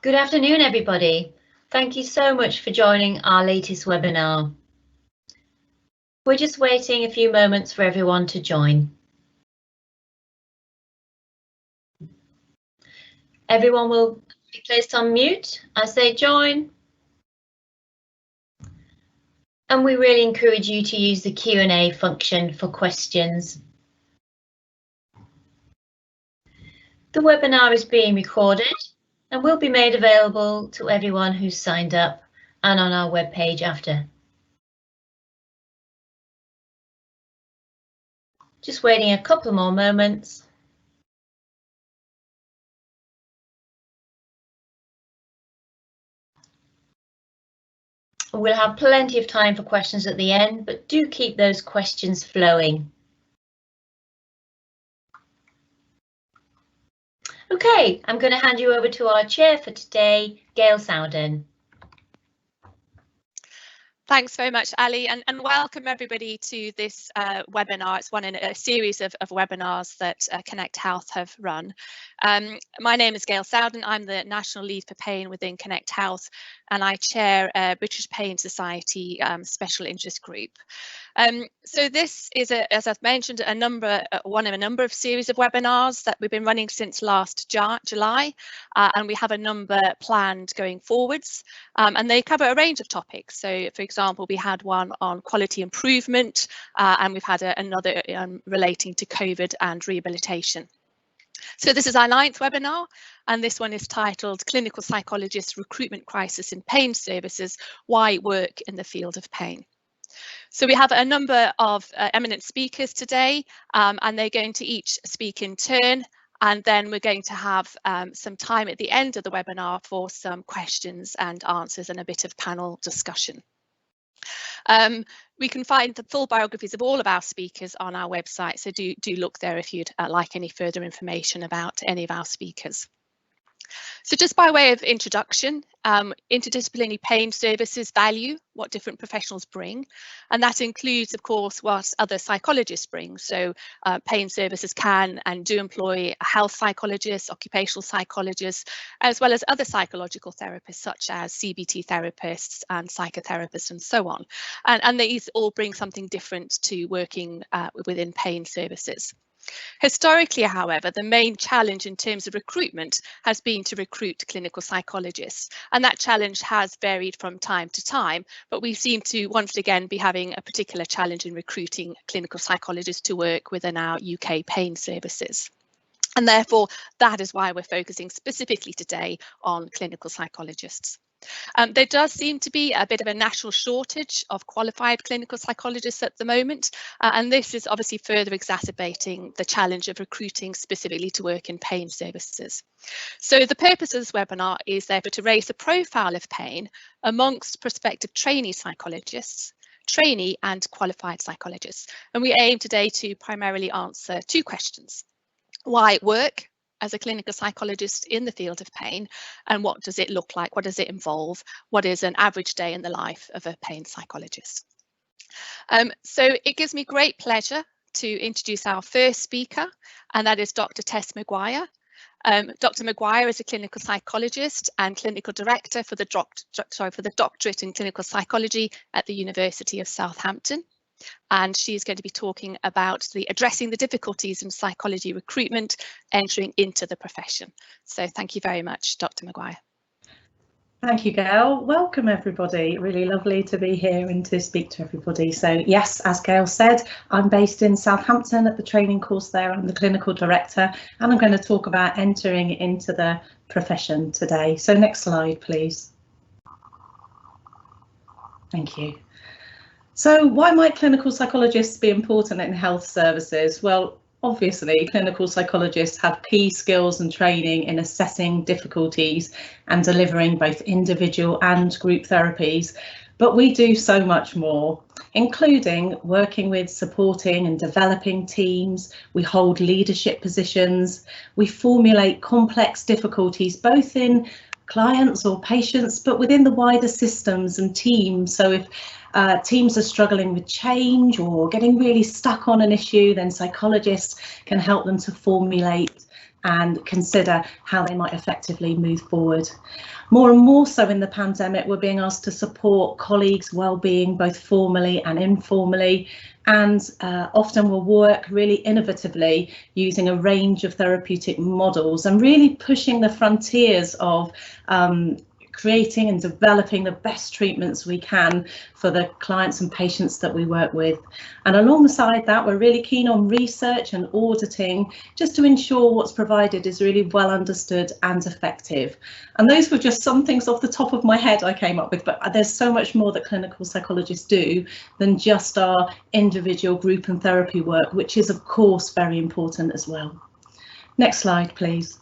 Good afternoon, everybody. Thank you so much for joining our latest webinar. We're just waiting a few moments for everyone to join. Everyone will be placed on mute as they join. And we really encourage you to use the Q&A function for questions. The webinar is being recorded and will be made available to everyone who's signed up and on our webpage after. Just waiting a couple more moments. We'll have plenty of time for questions at the end, but do keep those questions flowing. Okay, I'm going to hand you over to our chair for today, Gail Sowden. Thanks very much, Ali, and welcome everybody to this webinar. It's one in a series of webinars that Connect Health have run. My name is Gail Sowden. I'm the National Lead for Pain within Connect Health, and I chair British Pain Society Special Interest Group. So this is, as I've mentioned, one of a number of series of webinars that we've been running since last July, and we have a number planned going forwards, and they cover a range of topics. So, for example, we had one on quality improvement, and we've had another relating to COVID and rehabilitation. So this is our 9th webinar, and this one is titled Clinical Psychologist Recruitment Crisis in Pain Services, Why Work in the Field of Pain. So we have a number of eminent speakers today, and they're going to each speak in turn, and then we're going to have some time at the end of the webinar for some questions and answers and a bit of panel discussion. We can find the full biographies of all of our speakers on our website, so do look there if you'd like any further information about any of our speakers. So just by way of introduction, interdisciplinary pain services value what different professionals bring, and that includes, of course, what other psychologists bring. So pain services can and do employ health psychologists, occupational psychologists, as well as other psychological therapists such as CBT therapists and psychotherapists and so on. And these all bring something different to working within pain services. Historically, however, the main challenge in terms of recruitment has been to recruit clinical psychologists, and that challenge has varied from time to time, but we seem to once again be having a particular challenge in recruiting clinical psychologists to work within our UK pain services. And therefore, that is why we're focusing specifically today on clinical psychologists. There does seem to be a bit of a national shortage of qualified clinical psychologists at the moment, and this is obviously further exacerbating the challenge of recruiting specifically to work in pain services. So the purpose of this webinar is therefore to raise the profile of pain amongst prospective trainee psychologists, trainee and qualified psychologists, and we aim today to primarily answer 2 questions. Why work as a clinical psychologist in the field of pain, and what does it look like? What does it involve? What is an average day in the life of a pain psychologist? So it gives me great pleasure to introduce our first speaker, and that is Dr. Tess Maguire. Dr. Maguire is a clinical psychologist and clinical director for the doctorate in clinical psychology at the University of Southampton. And she's going to be talking about addressing the difficulties in psychology recruitment entering into the profession. So thank you very much, Dr. Maguire. Thank you, Gail. Welcome, everybody. Really lovely to be here and to speak to everybody. So yes, as Gail said, I'm based in Southampton at the training course there. I'm the clinical director, and I'm going to talk about entering into the profession today. So next slide, please. Thank you. So why might clinical psychologists be important in health services? Well, obviously, clinical psychologists have key skills and training in assessing difficulties and delivering both individual and group therapies, but we do so much more, including working with, supporting and developing teams. We hold leadership positions. We formulate complex difficulties, both in clients or patients, but within the wider systems and teams. So if teams are struggling with change or getting really stuck on an issue, then psychologists can help them to formulate and consider how they might effectively move forward. More and more so in the pandemic, we're being asked to support colleagues' well-being, both formally and informally, and often we'll work really innovatively using a range of therapeutic models and really pushing the frontiers of creating and developing the best treatments we can for the clients and patients that we work with. And alongside that, we're really keen on research and auditing just to ensure what's provided is really well understood and effective. And those were just some things off the top of my head I came up with, but there's so much more that clinical psychologists do than just our individual group and therapy work, which is of course very important as well. Next slide, please.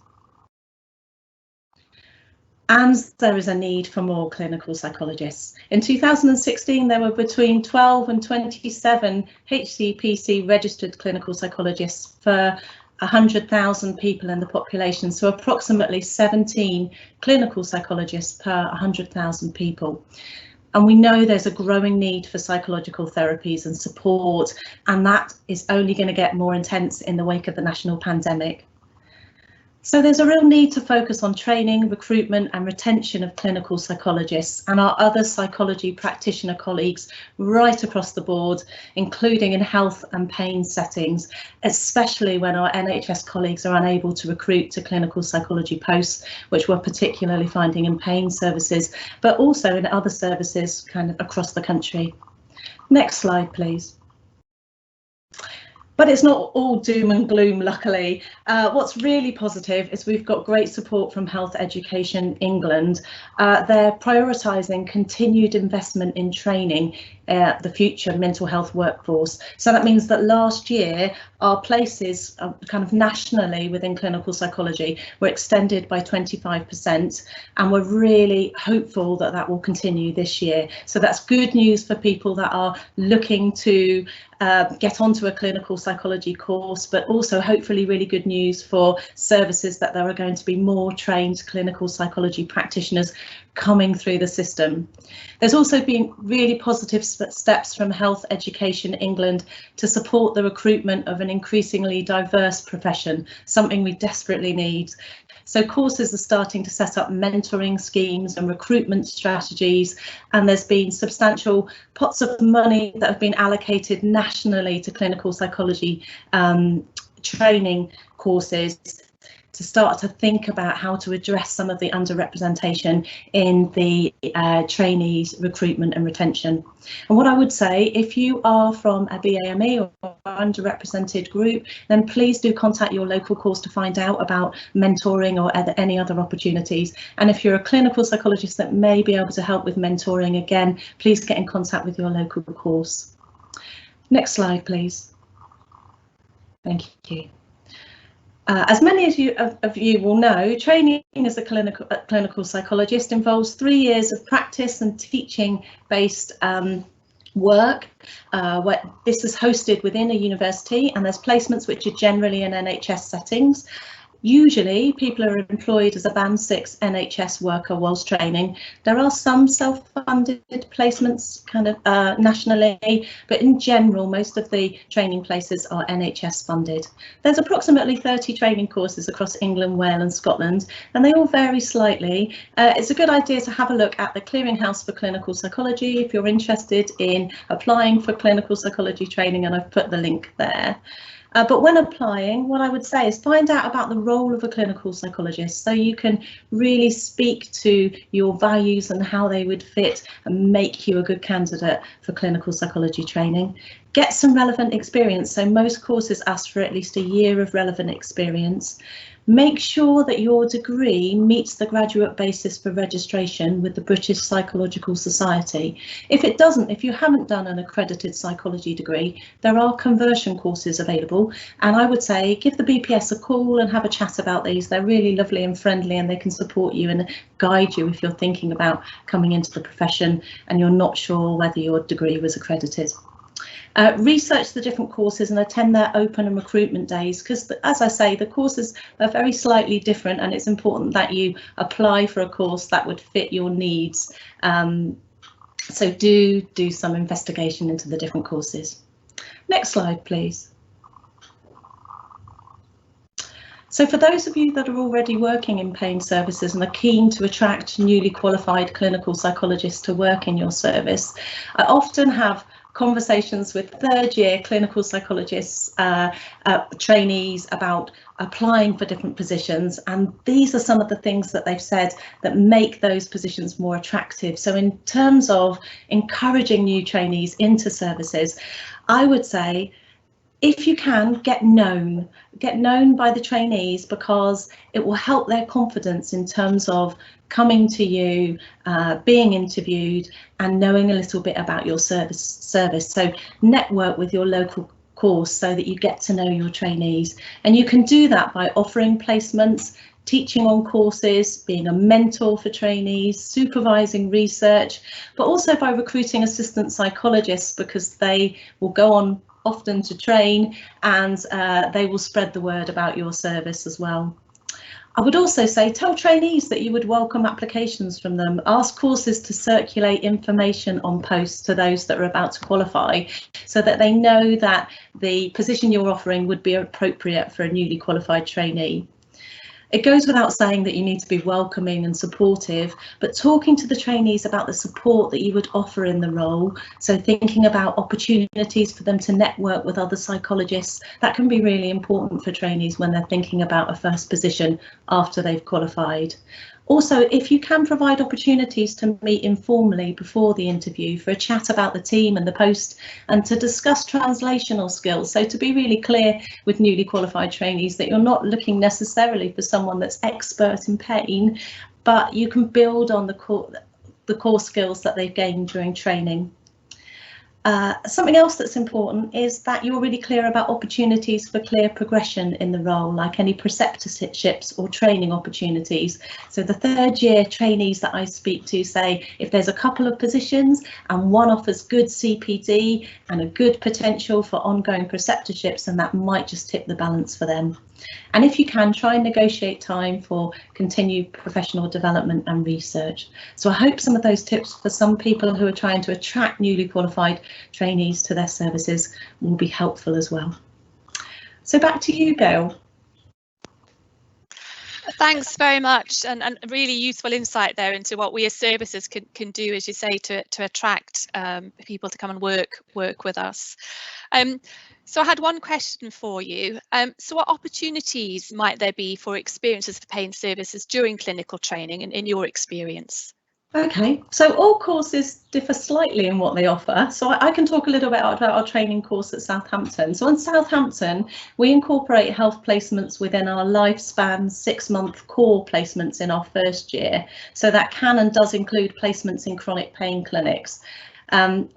And there is a need for more clinical psychologists. In 2016, there were between 12 and 27 HCPC registered clinical psychologists for 100,000 people in the population, so approximately 17 clinical psychologists per 100,000 people. And we know there's a growing need for psychological therapies and support, and that is only going to get more intense in the wake of the national pandemic. So there's a real need to focus on training, recruitment and retention of clinical psychologists and our other psychology practitioner colleagues right across the board, including in health and pain settings, especially when our NHS colleagues are unable to recruit to clinical psychology posts, which we're particularly finding in pain services, but also in other services kind of across the country. Next slide, please. But it's not all doom and gloom, luckily. What's really positive is we've got great support from Health Education England. They're prioritising continued investment in training the future mental health workforce. So that means that last year our places kind of nationally within clinical psychology were extended by 25%, and we're really hopeful that that will continue this year. So that's good news for people that are looking to get onto a clinical psychology course, but also hopefully really good news for services that there are going to be more trained clinical psychology practitioners coming through the system. There's also been really positive steps from Health Education England to support the recruitment of an increasingly diverse profession, something we desperately need. So courses are starting to set up mentoring schemes and recruitment strategies, and there's been substantial pots of money that have been allocated nationally to clinical psychology training courses to start to think about how to address some of the underrepresentation in the trainees recruitment and retention. And what I would say, if you are from a BAME or underrepresented group, then please do contact your local course to find out about mentoring or any other opportunities. And if you're a clinical psychologist that may be able to help with mentoring, again, please get in contact with your local course. Next slide, please. Thank you. As many of you will know, training as a clinical psychologist involves 3 years of practice and teaching-based work. This is hosted within a university, and there's placements which are generally in NHS settings. Usually people are employed as a Band 6 NHS worker whilst training. There are some self-funded placements kind of nationally, but in general most of the training places are NHS funded. There's approximately 30 training courses across England, Wales and Scotland, and they all vary slightly. It's a good idea to have a look at the Clearinghouse for Clinical Psychology if you're interested in applying for clinical psychology training, and I've put the link there. But when applying, what I would say is find out about the role of a clinical psychologist so you can really speak to your values and how they would fit and make you a good candidate for clinical psychology training. Get some relevant experience. So most courses ask for at least a year of relevant experience. Make sure that your degree meets the graduate basis for registration with the British Psychological Society. If it doesn't, if you haven't done an accredited psychology degree, there are conversion courses available, and I would say give the BPS a call and have a chat about these. They're really lovely and friendly, and they can support you and guide you if you're thinking about coming into the profession and you're not sure whether your degree was accredited. Research the different courses and attend their open and recruitment days, because as I say, the courses are very slightly different, and it's important that you apply for a course that would fit your needs. So do some investigation into the different courses. Next slide, please. So for those of you that are already working in pain services and are keen to attract newly qualified clinical psychologists to work in your service, I often have conversations with third-year clinical psychologists, trainees, about applying for different positions, and these are some of the things that they've said that make those positions more attractive. So in terms of encouraging new trainees into services, I would say, if you can, get known by the trainees, because it will help their confidence in terms of coming to you, being interviewed, and knowing a little bit about your service. So network with your local course so that you get to know your trainees, and you can do that by offering placements, teaching on courses, being a mentor for trainees, supervising research, but also by recruiting assistant psychologists, because they will go on often to train, and they will spread the word about your service as well. I would also say, tell trainees that you would welcome applications from them. Ask courses to circulate information on posts to those that are about to qualify, so that they know that the position you're offering would be appropriate for a newly qualified trainee. It goes without saying that you need to be welcoming and supportive, but talking to the trainees about the support that you would offer in the role, so thinking about opportunities for them to network with other psychologists, that can be really important for trainees when they're thinking about a first position after they've qualified. Also, if you can provide opportunities to meet informally before the interview for a chat about the team and the post, and to discuss translational skills. So to be really clear with newly qualified trainees that you're not looking necessarily for someone that's expert in pain, but you can build on the core skills that they've gained during training. Something else that's important is that you're really clear about opportunities for clear progression in the role, like any preceptorships or training opportunities. So the third-year trainees that I speak to say, if there's a couple of positions and one offers good CPD and a good potential for ongoing preceptorships, and that might just tip the balance for them. And if you can, try and negotiate time for continued professional development and research. So I hope some of those tips for some people who are trying to attract newly qualified trainees to their services will be helpful as well. So back to you, Gail. Thanks very much, and really useful insight there into what we as services can do, as you say, to attract people to come and work with us. So I had one question for you. So what opportunities might there be for experiences for pain services during clinical training in your experience? Okay, so all courses differ slightly in what they offer. So I can talk a little bit about our training course at Southampton. So in Southampton, we incorporate health placements within our lifespan 6-month core placements in our first year. So that can and does include placements in chronic pain clinics.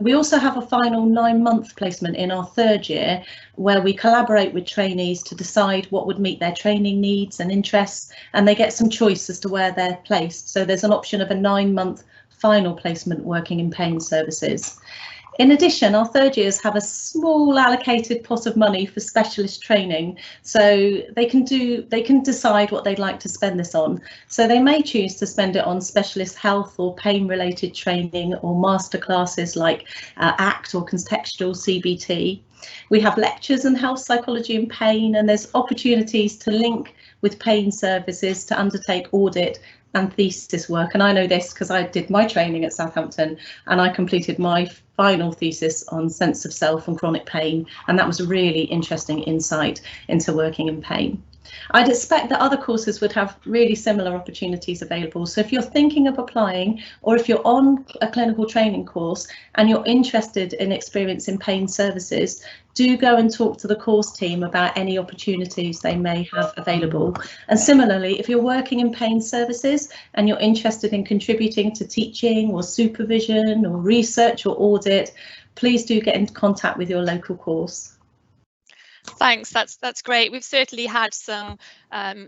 We also have a final 9-month placement in our third year, where we collaborate with trainees to decide what would meet their training needs and interests, and they get some choice as to where they're placed. So there's an option of a 9-month final placement working in pain services. In addition, our third years have a small allocated pot of money for specialist training, so they can decide what they'd like to spend this on. So they may choose to spend it on specialist health or pain related training, or masterclasses like ACT or contextual CBT. We have lectures in health psychology and pain, and there's opportunities to link with pain services to undertake audit and thesis work. And I know this because I did my training at Southampton, and I completed my final thesis on sense of self and chronic pain, and that was a really interesting insight into working in pain. I'd expect that other courses would have really similar opportunities available. So if you're thinking of applying, or if you're on a clinical training course and you're interested in experience in pain services, do go and talk to the course team about any opportunities they may have available. And similarly, if you're working in pain services and you're interested in contributing to teaching or supervision or research or audit, please do get in contact with your local course. Thanks, that's great. We've certainly had some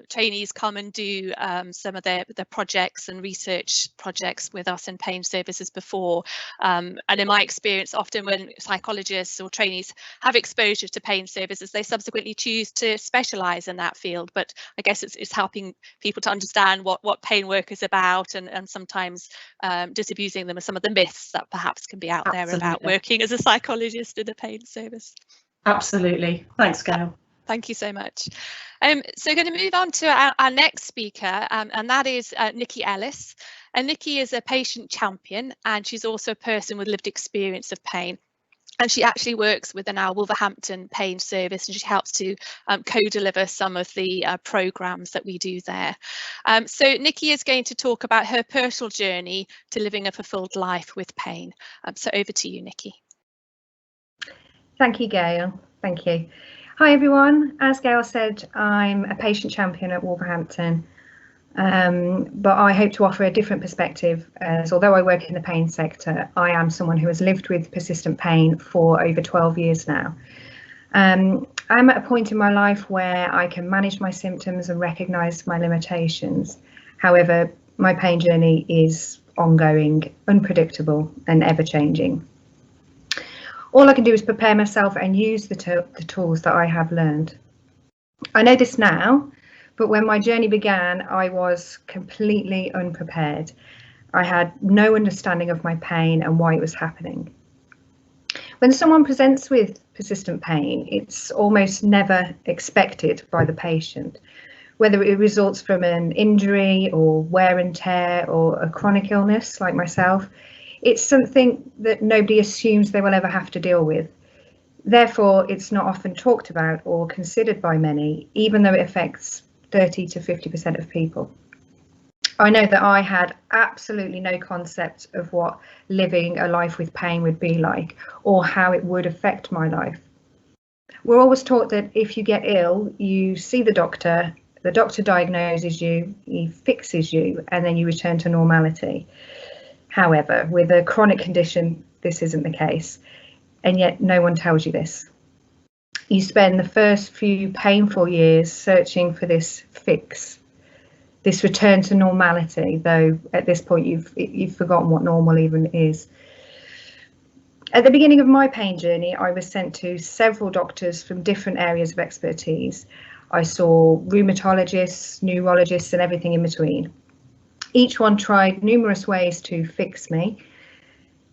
trainees come and do some of their projects and research projects with us in pain services before, and in my experience, often when psychologists or trainees have exposure to pain services, they subsequently choose to specialise in that field. But I guess it's helping people to understand what pain work is about, and sometimes disabusing them of some of the myths that perhaps can be out there about working as a psychologist in a pain service. Absolutely. Thanks, Gail. Thank you so much. So going to move on to our next speaker, and that is Nikki Ellis. And Nikki is a patient champion, and she's also a person with lived experience of pain. And she actually works within our Wolverhampton Pain Service, and she helps to co-deliver some of the programmes that we do there. So Nikki is going to talk about her personal journey to living a fulfilled life with pain. So over to you, Nikki. Thank you, Gail. Thank you. Hi, everyone. As Gail said, I'm a patient champion at Wolverhampton, but I hope to offer a different perspective, as although I work in the pain sector, I am someone who has lived with persistent pain for over 12 years now. I'm at a point in my life where I can manage my symptoms and recognise my limitations. However, my pain journey is ongoing, unpredictable and ever-changing. All I can do is prepare myself and use the tools that I have learned. I know this now, but when my journey began, I was completely unprepared. I had no understanding of my pain and why it was happening. When someone presents with persistent pain, it's almost never expected by the patient, whether it results from an injury or wear and tear or a chronic illness like myself. It's something that nobody assumes they will ever have to deal with. Therefore, it's not often talked about or considered by many, even though it affects 30 to 50% of people. I know that I had absolutely no concept of what living a life with pain would be like or how it would affect my life. We're always taught that if you get ill, you see the doctor diagnoses you, he fixes you, and then you return to normality. However, with a chronic condition, this isn't the case, and yet no one tells you this. You spend the first few painful years searching for this fix, this return to normality, though at this point you've forgotten what normal even is. At the beginning of my pain journey, I was sent to several doctors from different areas of expertise. I saw rheumatologists, neurologists, and everything in between. Each one tried numerous ways to fix me.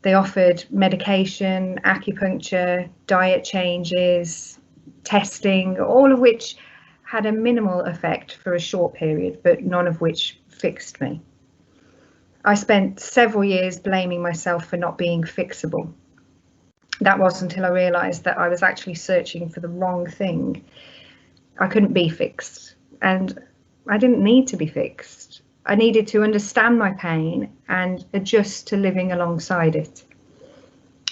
They offered medication, acupuncture, diet changes, testing, all of which had a minimal effect for a short period, but none of which fixed me. I spent several years blaming myself for not being fixable. That wasn't until I realised that I was actually searching for the wrong thing. I couldn't be fixed, and I didn't need to be fixed. I needed to understand my pain and adjust to living alongside it.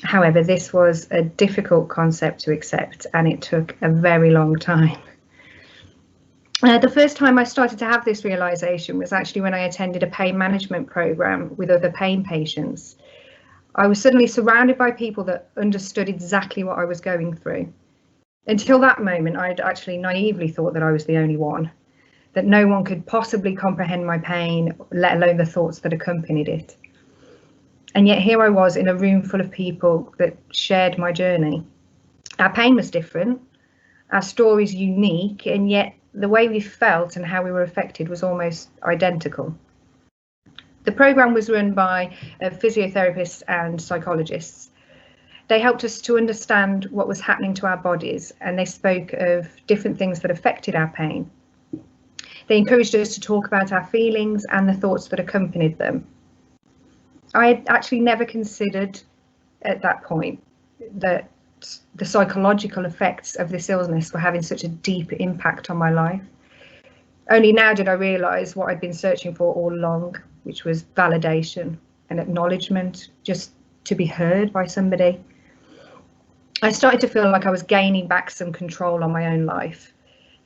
However, this was a difficult concept to accept, and it took a very long time. The first time I started to have this realization was actually when I attended a pain management program with other pain patients. I was suddenly surrounded by people that understood exactly what I was going through. Until that moment, I'd actually naively thought that I was the only one, that no one could possibly comprehend my pain, let alone the thoughts that accompanied it. And yet here I was in a room full of people that shared my journey. Our pain was different, our stories unique, and yet the way we felt and how we were affected was almost identical. The programme was run by physiotherapists and psychologists. They helped us to understand what was happening to our bodies, and they spoke of different things that affected our pain. They encouraged us to talk about our feelings and the thoughts that accompanied them. I had actually never considered at that point that the psychological effects of this illness were having such a deep impact on my life. Only now did I realise what I'd been searching for all along, which was validation and acknowledgement, just to be heard by somebody. I started to feel like I was gaining back some control on my own life,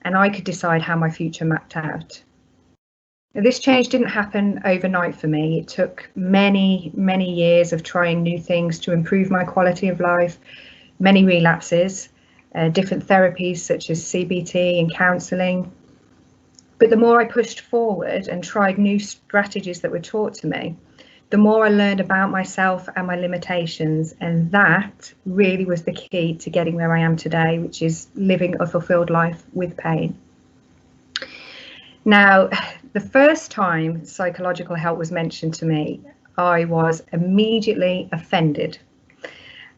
and I could decide how my future mapped out. Now, this change didn't happen overnight for me. It took many, many years of trying new things to improve my quality of life, many relapses, different therapies such as CBT and counselling. But the more I pushed forward and tried new strategies that were taught to me, the more I learned about myself and my limitations, and that really was the key to getting where I am today, which is living a fulfilled life with pain. Now, the first time psychological help was mentioned to me, I was immediately offended.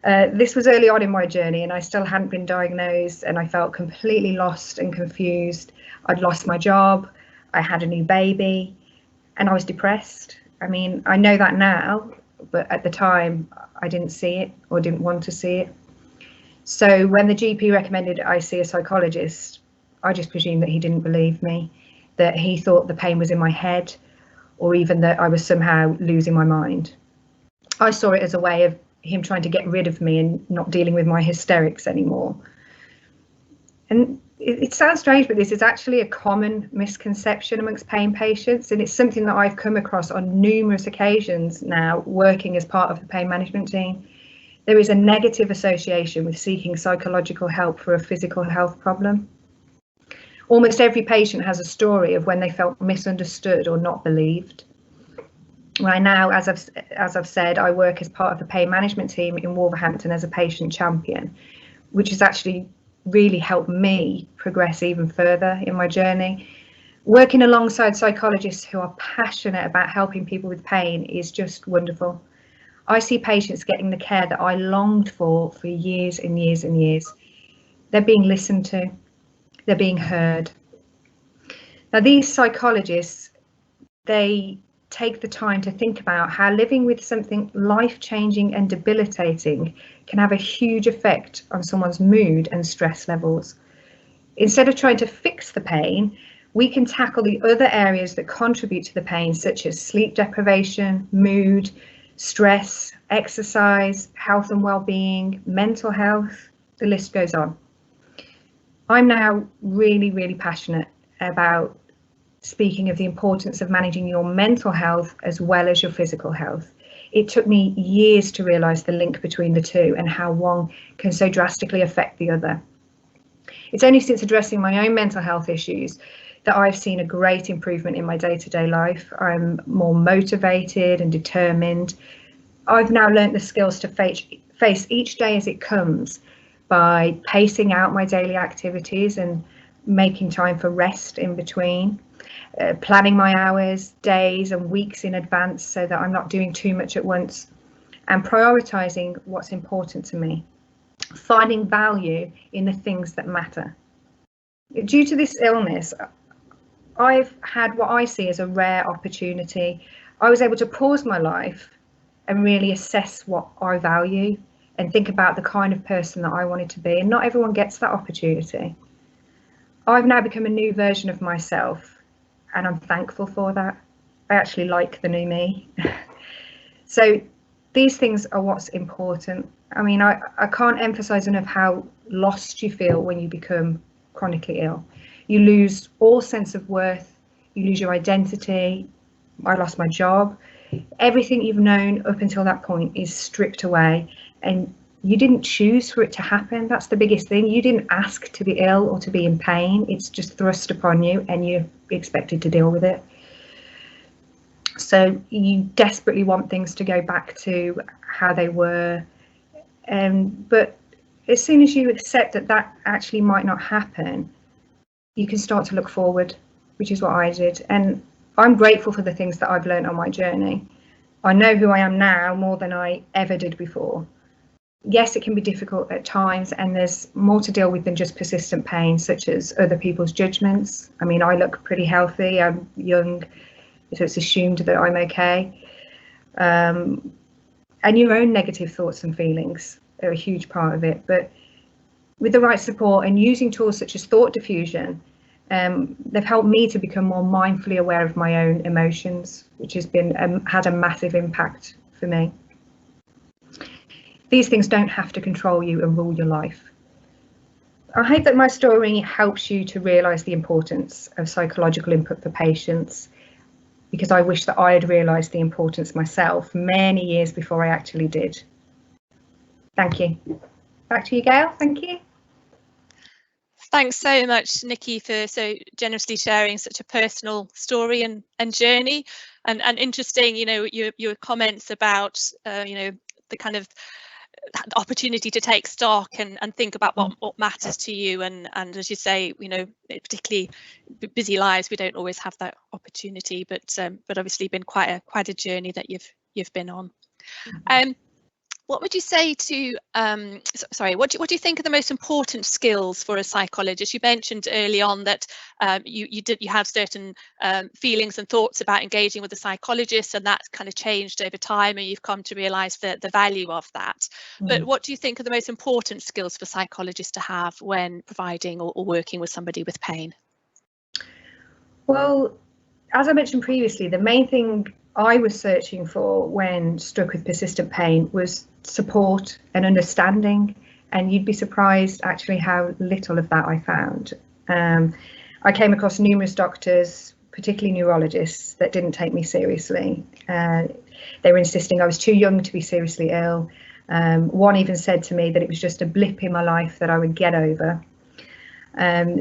This was early on in my journey and I still hadn't been diagnosed, and I felt completely lost and confused. I'd lost my job, I had a new baby, and I was depressed. I mean, I know that now, but at the time I didn't see it or didn't want to see it. So when the GP recommended I see a psychologist, I just presumed that he didn't believe me, that he thought the pain was in my head, or even that I was somehow losing my mind. I saw it as a way of him trying to get rid of me and not dealing with my hysterics anymore. And it sounds strange, but this is actually a common misconception amongst pain patients, and it's something that I've come across on numerous occasions now working as part of the pain management team. There is a negative association with seeking psychological help for a physical health problem. Almost every patient has a story of when they felt misunderstood or not believed. Right now, as I've said, I work as part of the pain management team in Wolverhampton as a patient champion, which has actually really helped me progress even further in my journey. Working alongside psychologists who are passionate about helping people with pain is just wonderful. I see patients getting the care that I longed for years and years and years. They're being listened to, they're being heard. Now, these psychologists, they take the time to think about how living with something life-changing and debilitating can have a huge effect on someone's mood and stress levels. Instead of trying to fix the pain, we can tackle the other areas that contribute to the pain, such as sleep deprivation, mood, stress, exercise, health and well-being, mental health, the list goes on. I'm now really, really passionate about speaking of the importance of managing your mental health as well as your physical health. It took me years to realise the link between the two and how one can so drastically affect the other. It's only since addressing my own mental health issues that I've seen a great improvement in my day-to-day life. I'm more motivated and determined. I've now learnt the skills to face each day as it comes by pacing out my daily activities and making time for rest in between. Planning my hours, days and weeks in advance so that I'm not doing too much at once, and prioritising what's important to me, finding value in the things that matter. Due to this illness, I've had what I see as a rare opportunity. I was able to pause my life and really assess what I value and think about the kind of person that I wanted to be, and not everyone gets that opportunity. I've now become a new version of myself, and I'm thankful for that. I actually like the new me. So these things are what's important. I mean, I can't emphasize enough how lost you feel when you become chronically ill. You lose all sense of worth, you lose your identity. I lost my job. Everything you've known up until that point is stripped away, and you didn't choose for it to happen. That's the biggest thing. You didn't ask to be ill or to be in pain. It's just thrust upon you and you're expected to deal with it. So you desperately want things to go back to how they were. But as soon as you accept that that actually might not happen, you can start to look forward, which is what I did. And I'm grateful for the things that I've learned on my journey. I know who I am now more than I ever did before. Yes, it can be difficult at times, and there's more to deal with than just persistent pain, such as other people's judgments. I mean, I look pretty healthy, I'm young, so it's assumed that I'm okay. And your own negative thoughts and feelings are a huge part of it. But with the right support and using tools such as thought diffusion, they've helped me to become more mindfully aware of my own emotions, which has been had a massive impact for me. These things don't have to control you and rule your life. I hope that my story helps you to realise the importance of psychological input for patients, because I wish that I had realised the importance myself many years before I actually did. Thank you. Back to you, Gail. Thank you. Thanks so much, Nikki, for so generously sharing such a personal story and journey, and interesting, you know, your comments about, you know, the kind of opportunity to take stock and think about what matters to you, and as you say, you know, particularly busy lives, we don't always have that opportunity, but obviously been quite a journey that you've been on. What would you say to, what do you think are the most important skills for a psychologist? You mentioned early on that you have certain feelings and thoughts about engaging with a psychologist, and that kind of changed over time, and you've come to realise the value of that. But what do you think are the most important skills for psychologists to have when providing or working with somebody with pain? Well, as I mentioned previously, the main thing I was searching for when struck with persistent pain was support and understanding, and you'd be surprised actually how little of that I found. I came across numerous doctors, particularly neurologists, that didn't take me seriously. They were insisting I was too young to be seriously ill. One even said to me that it was just a blip in my life that I would get over.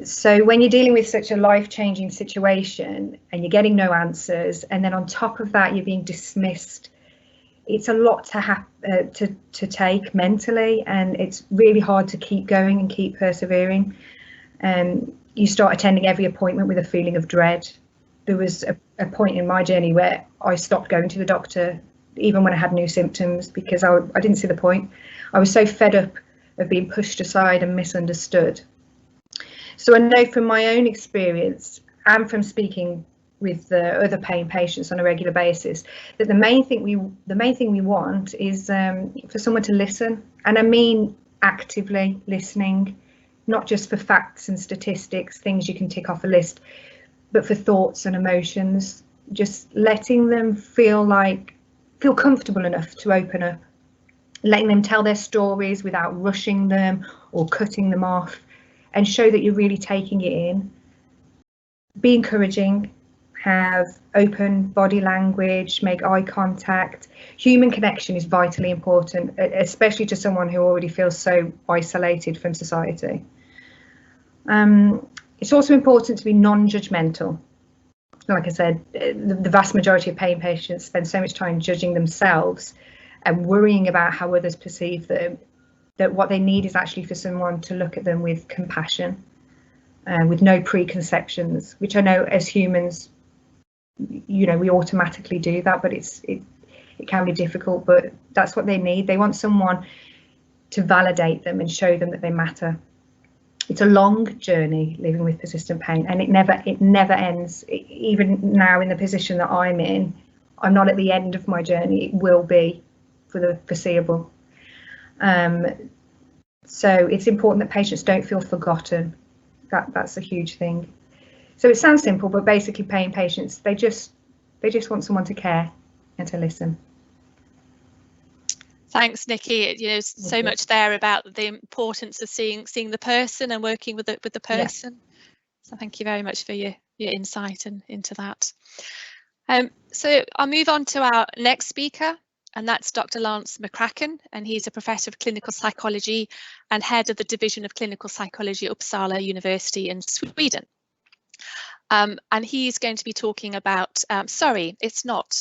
So when you're dealing with such a life-changing situation and you're getting no answers, and then on top of that you're being dismissed, it's a lot to take mentally, and it's really hard to keep going and keep persevering. You start attending every appointment with a feeling of dread. There was a point in my journey where I stopped going to the doctor even when I had new symptoms, because I didn't see the point. I was so fed up of being pushed aside and misunderstood. So I know from my own experience and from speaking with the other pain patients on a regular basis that the main thing we want is for someone to listen, and I mean actively listening, not just for facts and statistics, things you can tick off a list, but for thoughts and emotions. Just letting them feel comfortable enough to open up, letting them tell their stories without rushing them or cutting them off, and show that you're really taking it in. Be encouraging, have open body language, make eye contact. Human connection is vitally important, especially to someone who already feels so isolated from society. It's also important to be non-judgmental. Like I said, the vast majority of pain patients spend so much time judging themselves and worrying about how others perceive them, that what they need is actually for someone to look at them with compassion, with no preconceptions, which I know as humans, we automatically do that, but it can be difficult, but that's what they need. They want someone to validate them and show them that they matter. It's a long journey living with persistent pain, and it never ends. Even now in the position that I'm in, I'm not at the end of my journey. It will be for the foreseeable. So it's important that patients don't feel forgotten. That's a huge thing. So it sounds simple, but basically pain patients, they just want someone to care and to listen. Thanks, Nikki. So much there about the importance of seeing the person and working with the person. Yeah. So thank you very much for your insight into that. So I'll move on to our next speaker, and that's Dr. Lance McCracken, and he's a professor of clinical psychology and head of the Division of Clinical Psychology at Uppsala University in Sweden. And he's going to be talking about, sorry, it's not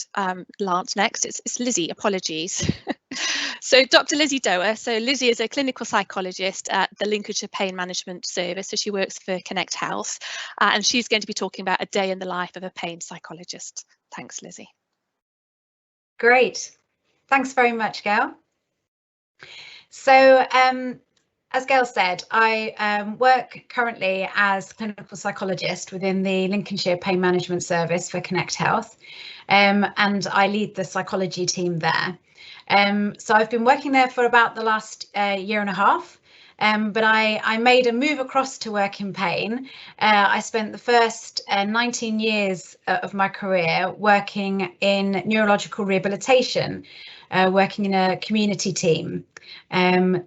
Lance next, it's Lizzie, apologies. So Dr. Lizzie Doer. So Lizzie is a clinical psychologist at the Lincolnshire Pain Management Service. So she works for Connect Health, and she's going to be talking about a day in the life of a pain psychologist. Thanks, Lizzie. Great. Thanks very much, Gail. So as Gail said, I work currently as clinical psychologist within the Lincolnshire Pain Management Service for Connect Health, and I lead the psychology team there. So I've been working there for about the last year and a half, but I made a move across to work in pain. I spent the first 19 years of my career working in neurological rehabilitation, working in a community team.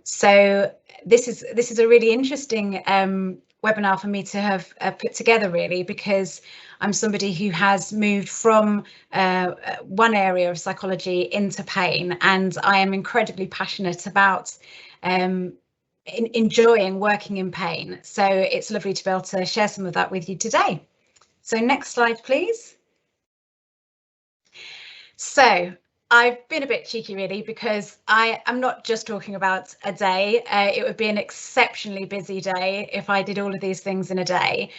So this is a really interesting webinar for me to have put together, really, because I'm somebody who has moved from one area of psychology into pain, and I am incredibly passionate about enjoying working in pain. So it's lovely to be able to share some of that with you today. So next slide, please. So I've been a bit cheeky, really, because I am not just talking about a day. It would be an exceptionally busy day if I did all of these things in a day.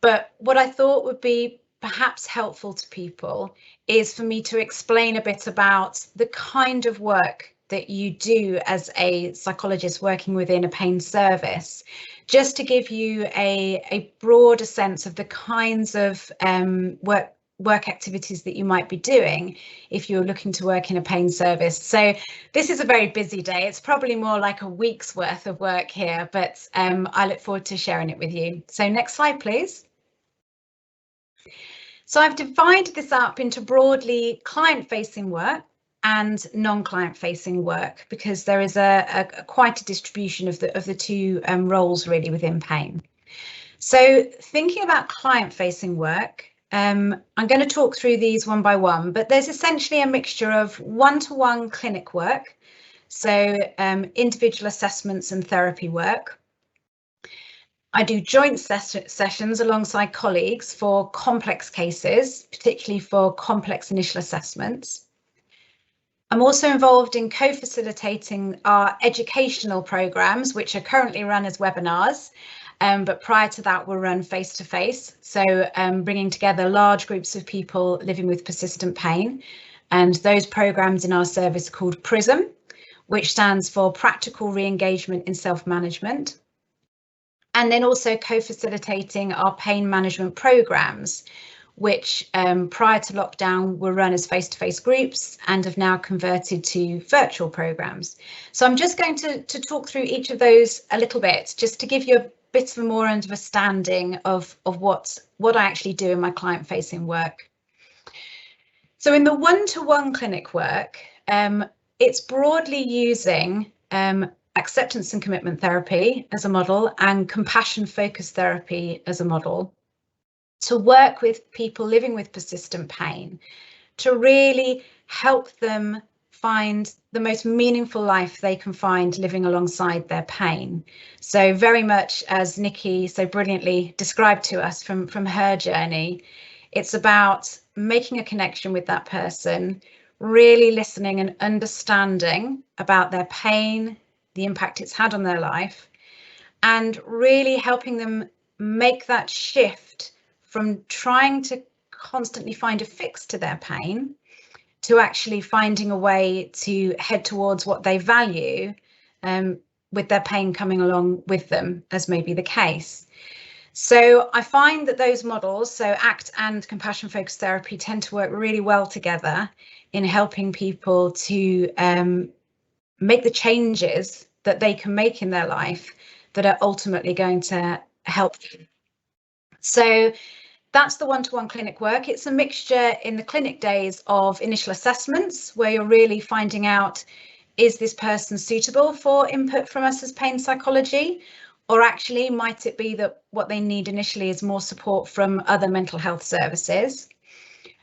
But what I thought would be perhaps helpful to people is for me to explain a bit about the kind of work that you do as a psychologist working within a pain service, just to give you a broader sense of the kinds of work activities that you might be doing if you're looking to work in a pain service. So this is a very busy day. It's probably more like a week's worth of work here, but I look forward to sharing it with you. So next slide, please. So I've divided this up into broadly client-facing work and non-client-facing work, because there is quite a distribution of the two roles really within pain. So thinking about client-facing work, I'm going to talk through these one by one, but there's essentially a mixture of one-to-one clinic work, so individual assessments and therapy work. I do joint sessions alongside colleagues for complex cases, particularly for complex initial assessments. I'm also involved in co-facilitating our educational programs, which are currently run as webinars, but prior to that were run face-to-face. So bringing together large groups of people living with persistent pain. And those programs in our service are called PRISM, which stands for Practical Re-engagement in Self-Management. And then also co-facilitating our pain management programs, which prior to lockdown were run as face-to-face groups and have now converted to virtual programs. So I'm just going to talk through each of those a little bit, just to give you a bit of a more understanding of what I actually do in my client-facing work. So in the one-to-one clinic work, it's broadly using acceptance and commitment therapy as a model and compassion-focused therapy as a model to work with people living with persistent pain, to really help them find the most meaningful life they can find living alongside their pain. So very much as Nikki so brilliantly described to us from her journey, it's about making a connection with that person, really listening and understanding about their pain, the impact it's had on their life, and really helping them make that shift from trying to constantly find a fix to their pain to actually finding a way to head towards what they value, with their pain coming along with them, as may be the case. So I find that those models, so ACT and compassion focused therapy, tend to work really well together in helping people to make the changes that they can make in their life that are ultimately going to help them. So that's the one-to-one clinic work. It's a mixture in the clinic days of initial assessments, where you're really finding out, is this person suitable for input from us as pain psychology? Or actually, might it be that what they need initially is more support from other mental health services?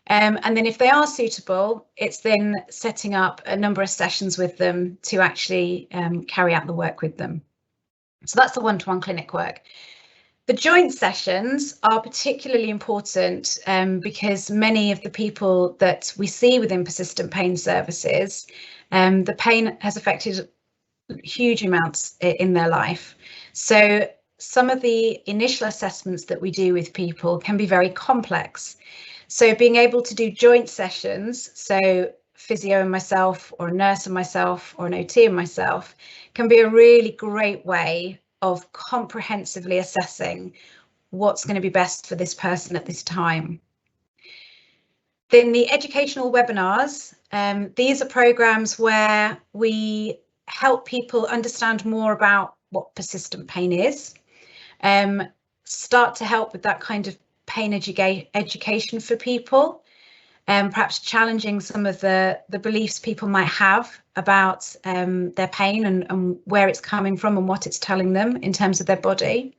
And then if they are suitable, it's then setting up a number of sessions with them to actually carry out the work with them. So that's the one-to-one clinic work. The joint sessions are particularly important because many of the people that we see within persistent pain services, the pain has affected huge amounts in their life. So some of the initial assessments that we do with people can be very complex. So being able to do joint sessions, so physio and myself, or a nurse and myself, or an OT and myself, can be a really great way of comprehensively assessing what's going to be best for this person at this time. Then the educational webinars, these are programs where we help people understand more about what persistent pain is, start to help with that kind of pain education for people, perhaps challenging some of the beliefs people might have about their pain and where it's coming from and what it's telling them in terms of their body.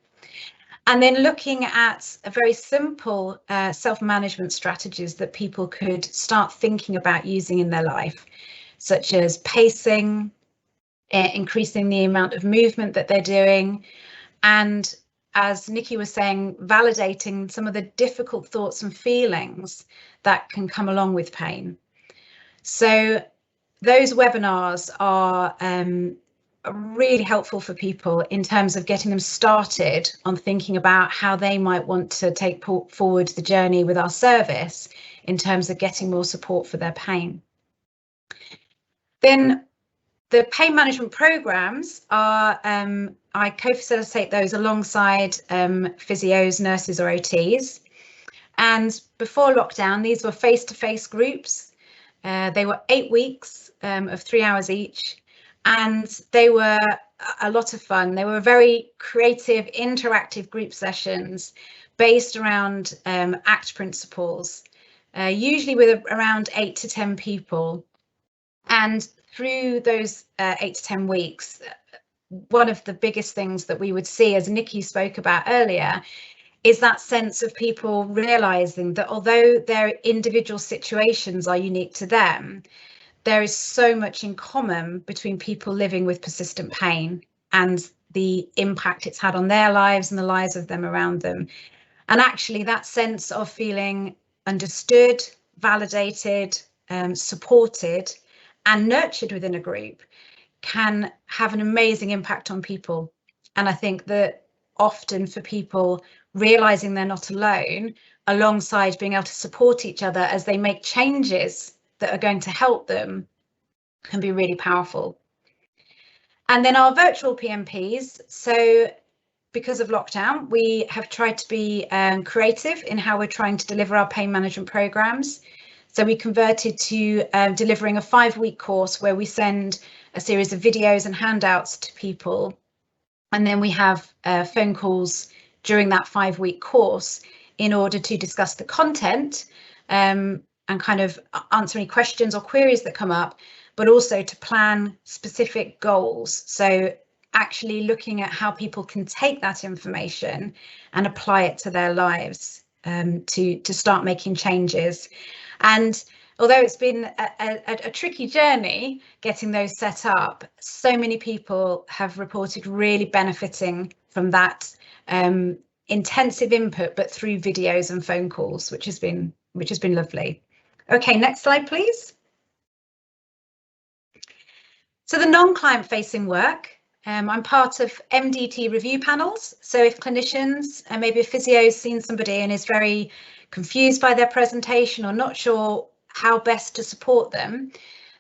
And then looking at a very simple self-management strategies that people could start thinking about using in their life, such as pacing, increasing the amount of movement that they're doing, and, as Nikki was saying, validating some of the difficult thoughts and feelings that can come along with pain. So those webinars are really helpful for people in terms of getting them started on thinking about how they might want to take forward the journey with our service in terms of getting more support for their pain. Then The pain management programs are, I co-facilitate those alongside physios, nurses or OTs. And before lockdown, these were face-to-face groups. They were 8 weeks of 3 hours each, and they were a lot of fun. They were very creative, interactive group sessions based around ACT principles, usually with around 8 to 10 people. And through those 8 to 10 weeks, one of the biggest things that we would see, as Nikki spoke about earlier, is that sense of people realizing that although their individual situations are unique to them, there is so much in common between people living with persistent pain and the impact it's had on their lives and the lives of them around them. And actually that sense of feeling understood, validated, supported and nurtured within a group can have an amazing impact on people. And I think that often for people, realizing they're not alone, alongside being able to support each other as they make changes that are going to help them, can be really powerful. And then our virtual PMPs. So because of lockdown, we have tried to be creative in how we're trying to deliver our pain management programs. So we converted to delivering a 5-week course where we send a series of videos and handouts to people. And then we have phone calls during that 5-week course in order to discuss the content and kind of answer any questions or queries that come up, but also to plan specific goals. So actually looking at how people can take that information and apply it to their lives to start making changes. And although it's been a tricky journey getting those set up, so many people have reported really benefiting from that intensive input, but through videos and phone calls, which has been lovely. Okay, next slide, please. So the non-client facing work, I'm part of MDT review panels. So if clinicians and maybe a physio has seen somebody and is very confused by their presentation or not sure how best to support them,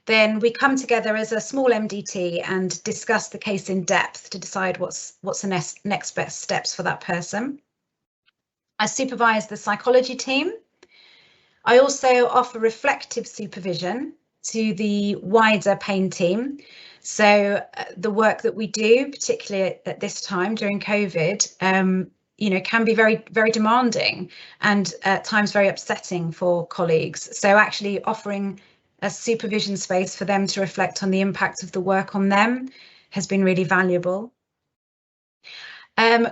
then we come together as a small MDT and discuss the case in depth to decide what's the next best steps for that person. I supervise the psychology team. I also offer reflective supervision to the wider pain team. So the work that we do, particularly at this time during COVID, you know, can be very, very demanding and at times very upsetting for colleagues. So actually offering a supervision space for them to reflect on the impact of the work on them has been really valuable.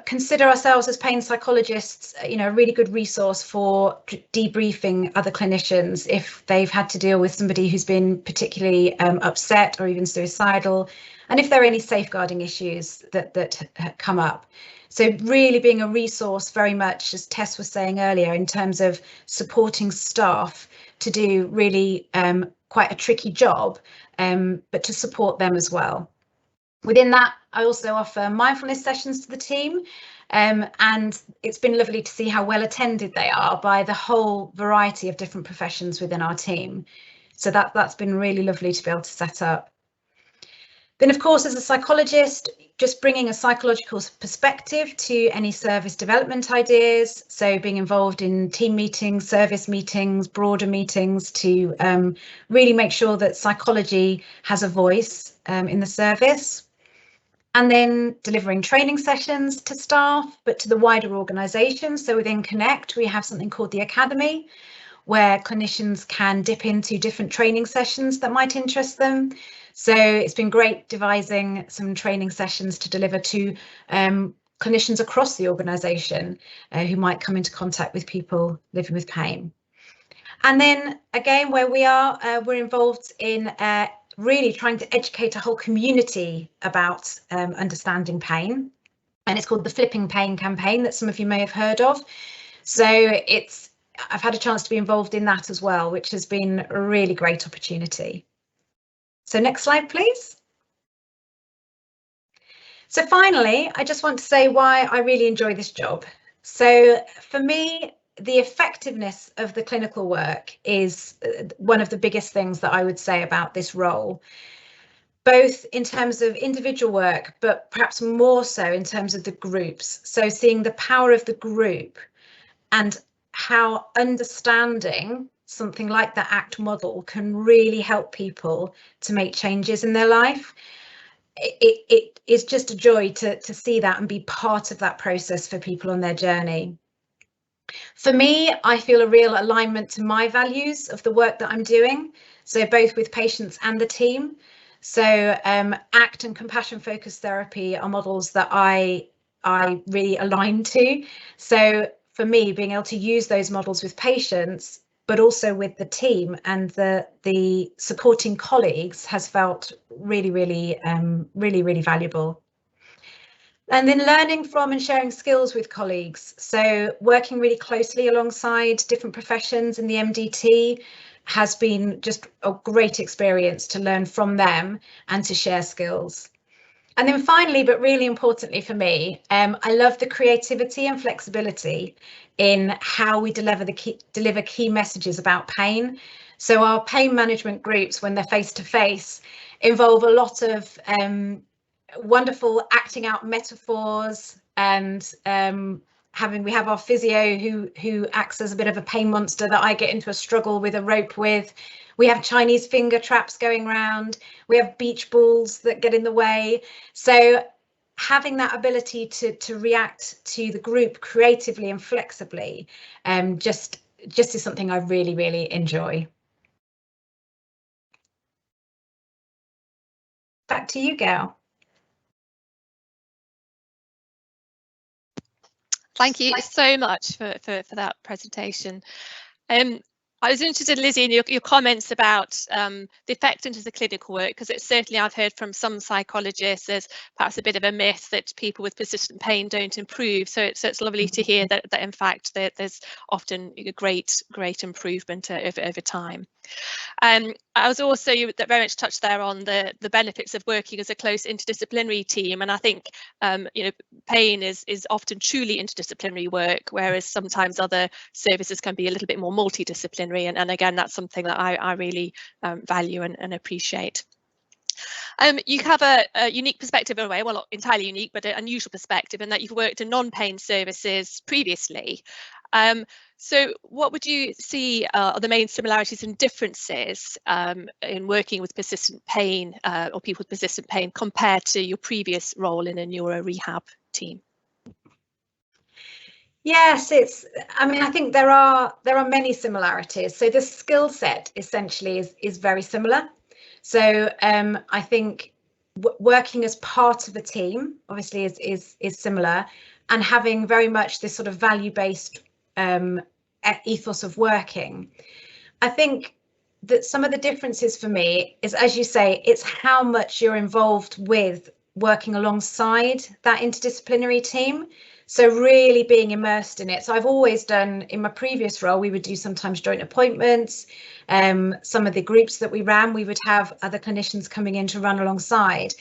Consider ourselves as pain psychologists, you know, a really good resource for debriefing other clinicians if they've had to deal with somebody who's been particularly upset or even suicidal, and if there are any safeguarding issues that come up. So really being a resource very much, as Tess was saying earlier, in terms of supporting staff to do really quite a tricky job, but to support them as well. Within that, I also offer mindfulness sessions to the team, and it's been lovely to see how well attended they are by the whole variety of different professions within our team. So that's been really lovely to be able to set up. Then, of course, as a psychologist, just bringing a psychological perspective to any service development ideas. So being involved in team meetings, service meetings, broader meetings to really make sure that psychology has a voice in the service. And then delivering training sessions to staff, but to the wider organisation. So within Connect, we have something called the Academy, where clinicians can dip into different training sessions that might interest them. So it's been great devising some training sessions to deliver to clinicians across the organisation who might come into contact with people living with pain. And then again, where we are, we're involved in really trying to educate a whole community about understanding pain. And it's called the Flipping Pain campaign that some of you may have heard of. So I've had a chance to be involved in that as well, which has been a really great opportunity. So next slide, please. So finally, I just want to say why I really enjoy this job. So for me, the effectiveness of the clinical work is one of the biggest things that I would say about this role. both in terms of individual work, but perhaps more so in terms of the groups. So seeing the power of the group and how understanding something like the ACT model can really help people to make changes in their life. It is just a joy to see that and be part of that process for people on their journey. For me, I feel a real alignment to my values of the work that I'm doing, so both with patients and the team. So ACT and compassion focused therapy are models that I really align to. So for me, being able to use those models with patients, but also with the team and the supporting colleagues has felt really valuable. And then learning from and sharing skills with colleagues. So working really closely alongside different professions in the MDT has been just a great experience to learn from them and to share skills. And then finally, but really importantly for me, I love the creativity and flexibility in how we deliver key messages about pain. So our pain management groups, when they're face-to-face, involve a lot of wonderful acting out metaphors, and we have our physio who acts as a bit of a pain monster that I get into a struggle with a rope with. We have Chinese finger traps going around. We have beach balls that get in the way. So having that ability to react to the group creatively and flexibly just is something I really enjoy. Back to you, Gail. Thank you so much for that presentation. I was interested, Lizzie, in your comments about the effect into the clinical work, because it's certainly, I've heard from some psychologists, there's perhaps a bit of a myth that people with persistent pain don't improve. So it's lovely to hear that in fact there's often a great improvement over time. I was also, you very much touched there on the benefits of working as a close interdisciplinary team, and I think pain is often truly interdisciplinary work, whereas sometimes other services can be a little bit more multidisciplinary, and again, that's something that I really value and appreciate. You have a unique perspective in a way, well, not entirely unique, but an unusual perspective in that you've worked in non-pain services previously. So what would you see are the main similarities and differences in working with persistent pain or people with persistent pain compared to your previous role in a neuro rehab team? Yes, I think there are many similarities. So the skill set essentially is very similar. So I think working as part of a team obviously is similar, and having very much this sort of value-based ethos of working. I think that some of the differences for me is, as you say, it's how much you're involved with working alongside that interdisciplinary team. So really being immersed in it. So I've always done, in my previous role, we would do sometimes joint appointments. Some of the groups that we ran, we would have other clinicians coming in to run alongside.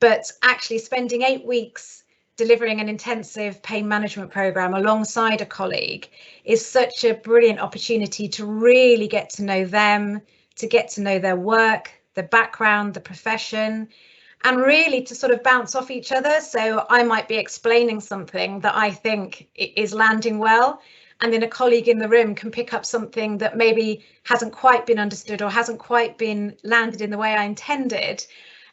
But actually spending 8 weeks delivering an intensive pain management program alongside a colleague is such a brilliant opportunity to really get to know them, to get to know their work, their background, the profession, and really to sort of bounce off each other. So I might be explaining something that I think is landing well, and then a colleague in the room can pick up something that maybe hasn't quite been understood or hasn't quite been landed in the way I intended.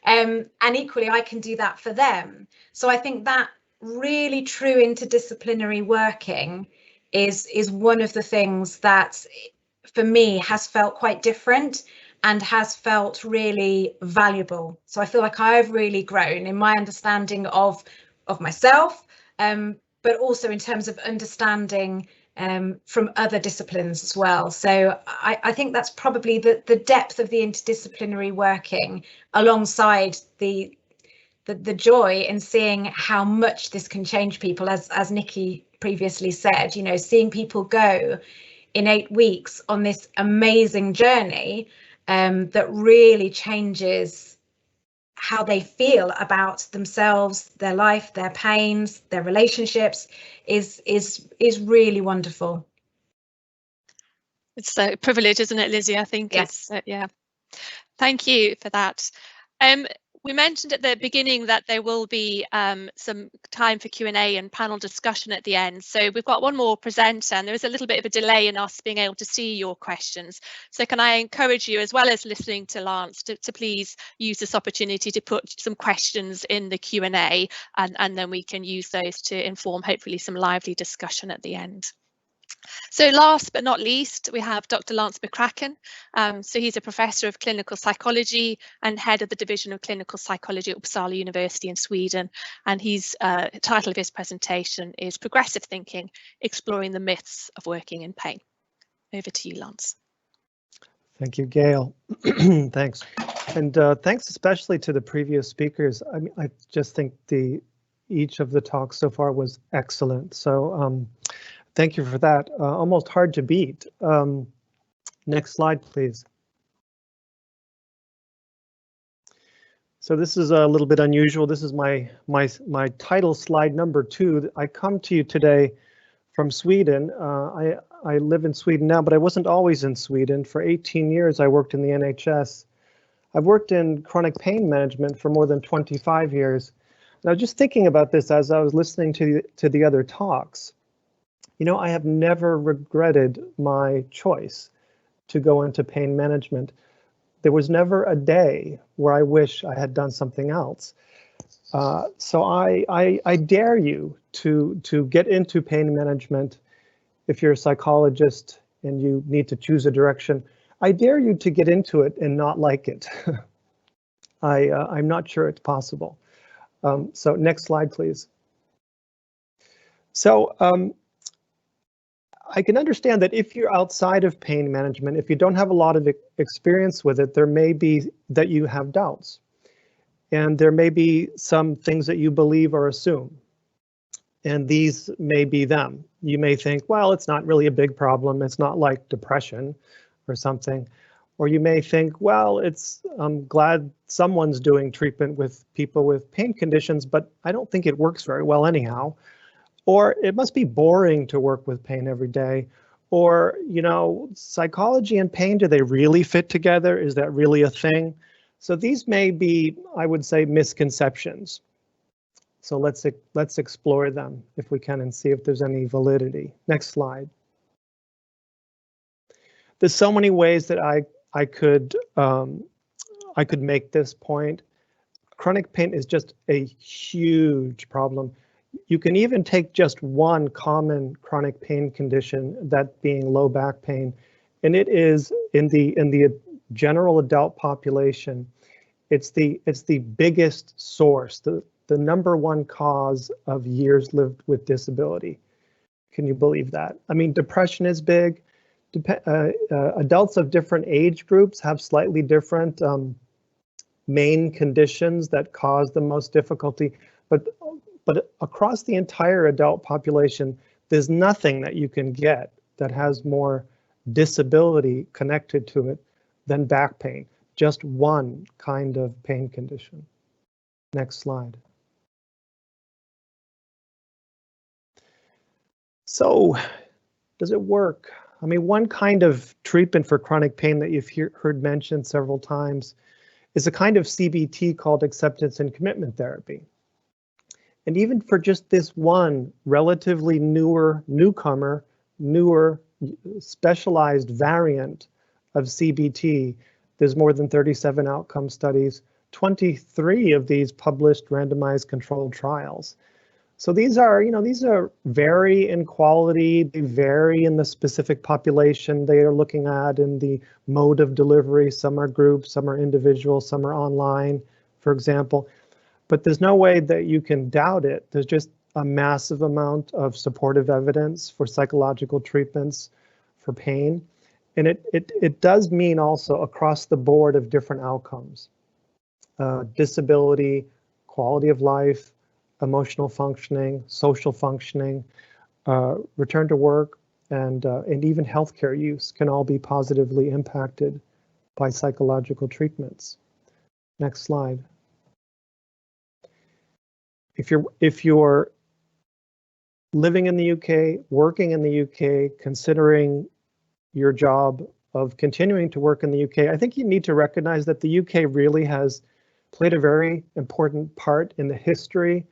And equally, I can do that for them. So I think that really true interdisciplinary working is one of the things that for me has felt quite different and has felt really valuable. So I feel like I've really grown in my understanding of myself, but also in terms of understanding from other disciplines as well. So I think that's probably the depth of the interdisciplinary working, alongside the joy in seeing how much this can change people, as Nikki previously said, seeing people go in 8 weeks on this amazing journey that really changes how they feel about themselves, their life, their pains, their relationships is really wonderful. It's a privilege, isn't it, Lizzie? I think yes. It's yeah. Thank you for that. We mentioned at the beginning that there will be some time for Q&A and panel discussion at the end. So we've got one more presenter, and there is a little bit of a delay in us being able to see your questions. So can I encourage you, as well as listening to Lance, to please use this opportunity to put some questions in the Q&A, and then we can use those to inform hopefully some lively discussion at the end. So last but not least, we have Dr. Lance McCracken. So he's a professor of clinical psychology and head of the Division of Clinical Psychology at Uppsala University in Sweden. And his title of his presentation is Progressive Thinking, Exploring the Myths of Working in Pain. Over to you, Lance. Thank you, Gail. Thanks. And thanks especially to the previous speakers. I mean, I just think each of the talks so far was excellent. So thank you for that. Almost hard to beat. Next slide, please. So this is a little bit unusual. This is my title slide number 2. I come to you today from Sweden. I live in Sweden now, but I wasn't always in Sweden. For 18 years, I worked in the NHS. I've worked in chronic pain management for more than 25 years. Now, just thinking about this as I was listening to the other talks, you know, I have never regretted my choice to go into pain management. There was never a day where I wish I had done something else. So I dare you to get into pain management. If you're a psychologist and you need to choose a direction, I dare you to get into it and not like it. I'm not sure it's possible. So next slide, please. So I can understand that if you're outside of pain management, if you don't have a lot of experience with it, there may be that you have doubts. And there may be some things that you believe or assume. And these may be them. You may think, well, it's not really a big problem. It's not like depression or something. Or you may think, well, I'm glad someone's doing treatment with people with pain conditions, but I don't think it works very well anyhow. Or it must be boring to work with pain every day. Or, you know, psychology and pain, do they really fit together? Is that really a thing? So these may be, I would say, misconceptions. So let's explore them if we can and see if there's any validity. Next slide. There's so many ways that I could make this point. Chronic pain is just a huge problem. You can even take just one common chronic pain condition, that being low back pain, and it is in the general adult population. It's the biggest source, the number one cause of years lived with disability. Can you believe that? I mean, depression is big. Adults of different age groups have slightly different main conditions that cause the most difficulty, but across the entire adult population, there's nothing that you can get that has more disability connected to it than back pain. Just one kind of pain condition. Next slide. So, does it work? I mean, one kind of treatment for chronic pain that you've heard mentioned several times is a kind of CBT called acceptance and commitment therapy. And even for just this one relatively newer specialized variant of CBT, there's more than 37 outcome studies, 23 of these published randomized controlled trials. So these are vary in quality, they vary in the specific population they are looking at, in the mode of delivery. Some are group, some are individual, some are online, for example. But there's no way that you can doubt it. There's just a massive amount of supportive evidence for psychological treatments for pain. And it does mean also across the board of different outcomes. Disability, quality of life, emotional functioning, social functioning, return to work, and even healthcare use can all be positively impacted by psychological treatments. Next slide. If you're living in the UK, working in the UK, considering your job of continuing to work in the UK, I think you need to recognize that the UK really has played a very important part in the history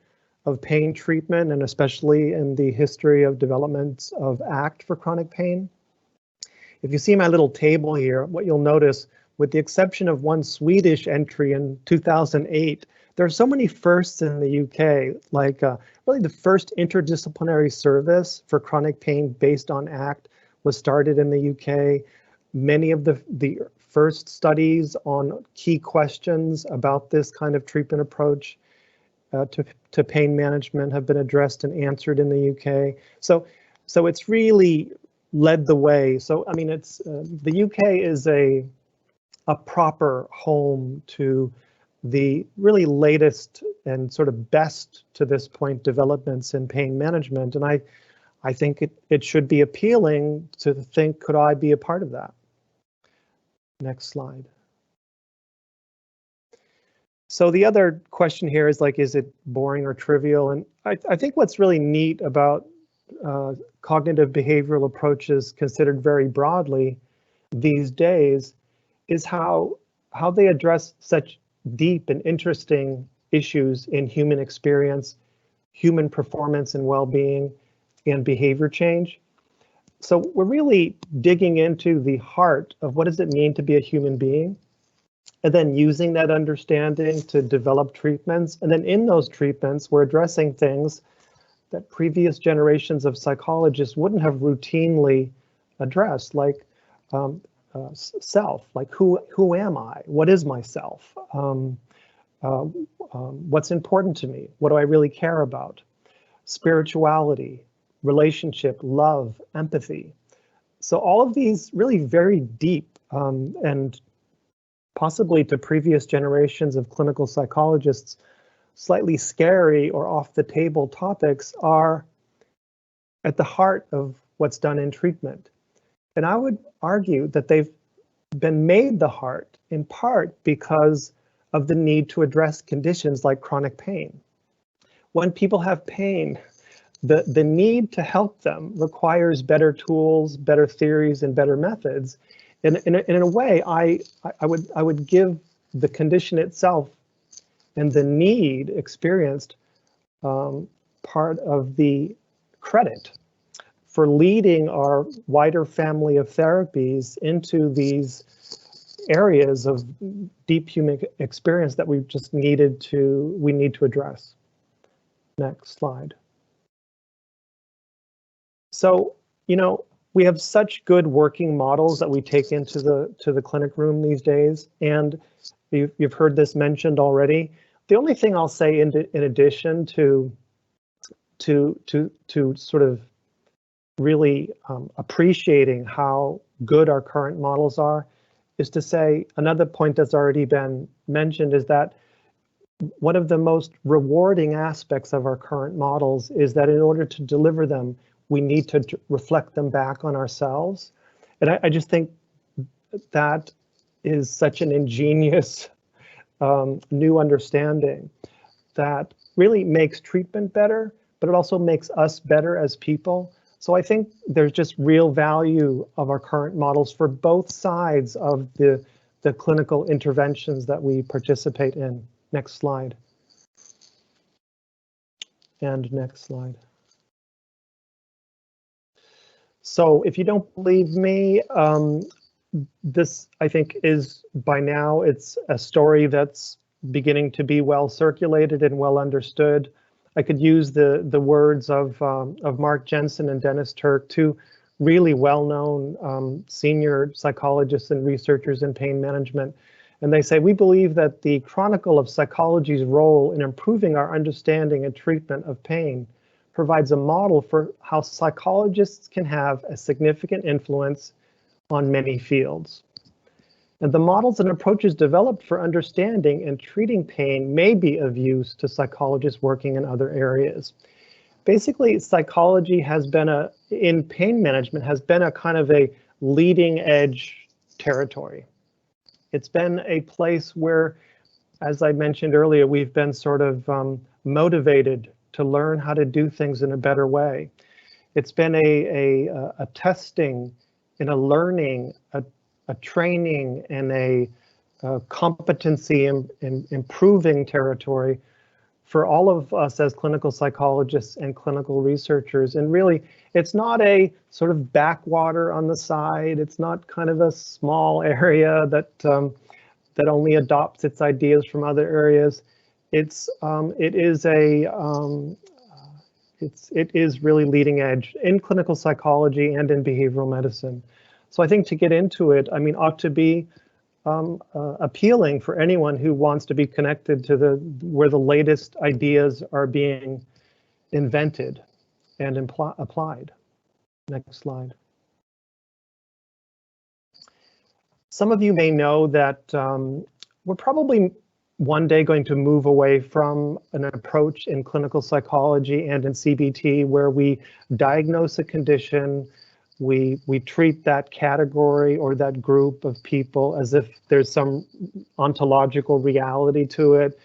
of pain treatment, and especially in the history of developments of ACT for chronic pain. If you see my little table here, what you'll notice, with the exception of one Swedish entry in 2008, there are so many firsts in the UK, like really the first interdisciplinary service for chronic pain based on ACT was started in the UK. Many of the first studies on key questions about this kind of treatment approach to pain management have been addressed and answered in the UK. So it's really led the way. So I mean, it's the UK is a proper home to the really latest and sort of best to this point developments in pain management, and I think it should be appealing to think, could I be a part of that? Next slide. So the other question here is like, is it boring or trivial? And I think what's really neat about cognitive behavioral approaches considered very broadly these days is how they address such deep and interesting issues in human experience, human performance and well-being, and behavior change. So we're really digging into the heart of what does it mean to be a human being, and then using that understanding to develop treatments. And then in those treatments, we're addressing things that previous generations of psychologists wouldn't have routinely addressed, like self, like who am I? What is myself? What's important to me? What do I really care about? Spirituality, relationship, love, empathy. So all of these really very deep and possibly to previous generations of clinical psychologists, slightly scary or off the table topics are at the heart of what's done in treatment. And I would argue that they've been made the heart in part because of the need to address conditions like chronic pain. When people have pain, the need to help them requires better tools, better theories, and better methods. And in a way, I would give the condition itself and the need experienced part of the credit for leading our wider family of therapies into these areas of deep human experience that we need to address. Next slide. So, you know, we have such good working models that we take into the clinic room these days, and you've heard this mentioned already. The only thing I'll say in addition to sort of really appreciating how good our current models are is to say another point that's already been mentioned is that one of the most rewarding aspects of our current models is that in order to deliver them, we need to reflect them back on ourselves. And I just think that is such an ingenious new understanding that really makes treatment better, but it also makes us better as people. So I think there's just real value of our current models for both sides of the clinical interventions that we participate in. Next slide. And next slide. So if you don't believe me, this I think is by now it's a story that's beginning to be well circulated and well understood. I could use the words of Mark Jensen and Dennis Turk, two really well-known senior psychologists and researchers in pain management. And they say, we believe that the chronicle of psychology's role in improving our understanding and treatment of pain provides a model for how psychologists can have a significant influence on many fields. And the models and approaches developed for understanding and treating pain may be of use to psychologists working in other areas. Basically, psychology has been in pain management has been a kind of a leading edge territory. It's been a place where, as I mentioned earlier, we've been sort of motivated to learn how to do things in a better way. It's been a testing and a learning, a training and a competency in improving territory for all of us as clinical psychologists and clinical researchers. And really, it's not a sort of backwater on the side. It's not kind of a small area that that only adopts its ideas from other areas. It is really leading edge in clinical psychology and in behavioral medicine. So I think to get into it, I mean, ought to be appealing for anyone who wants to be connected to where the latest ideas are being invented and applied. Next slide. Some of you may know that we're probably one day going to move away from an approach in clinical psychology and in CBT where we diagnose a condition, we treat that category or that group of people as if there's some ontological reality to it,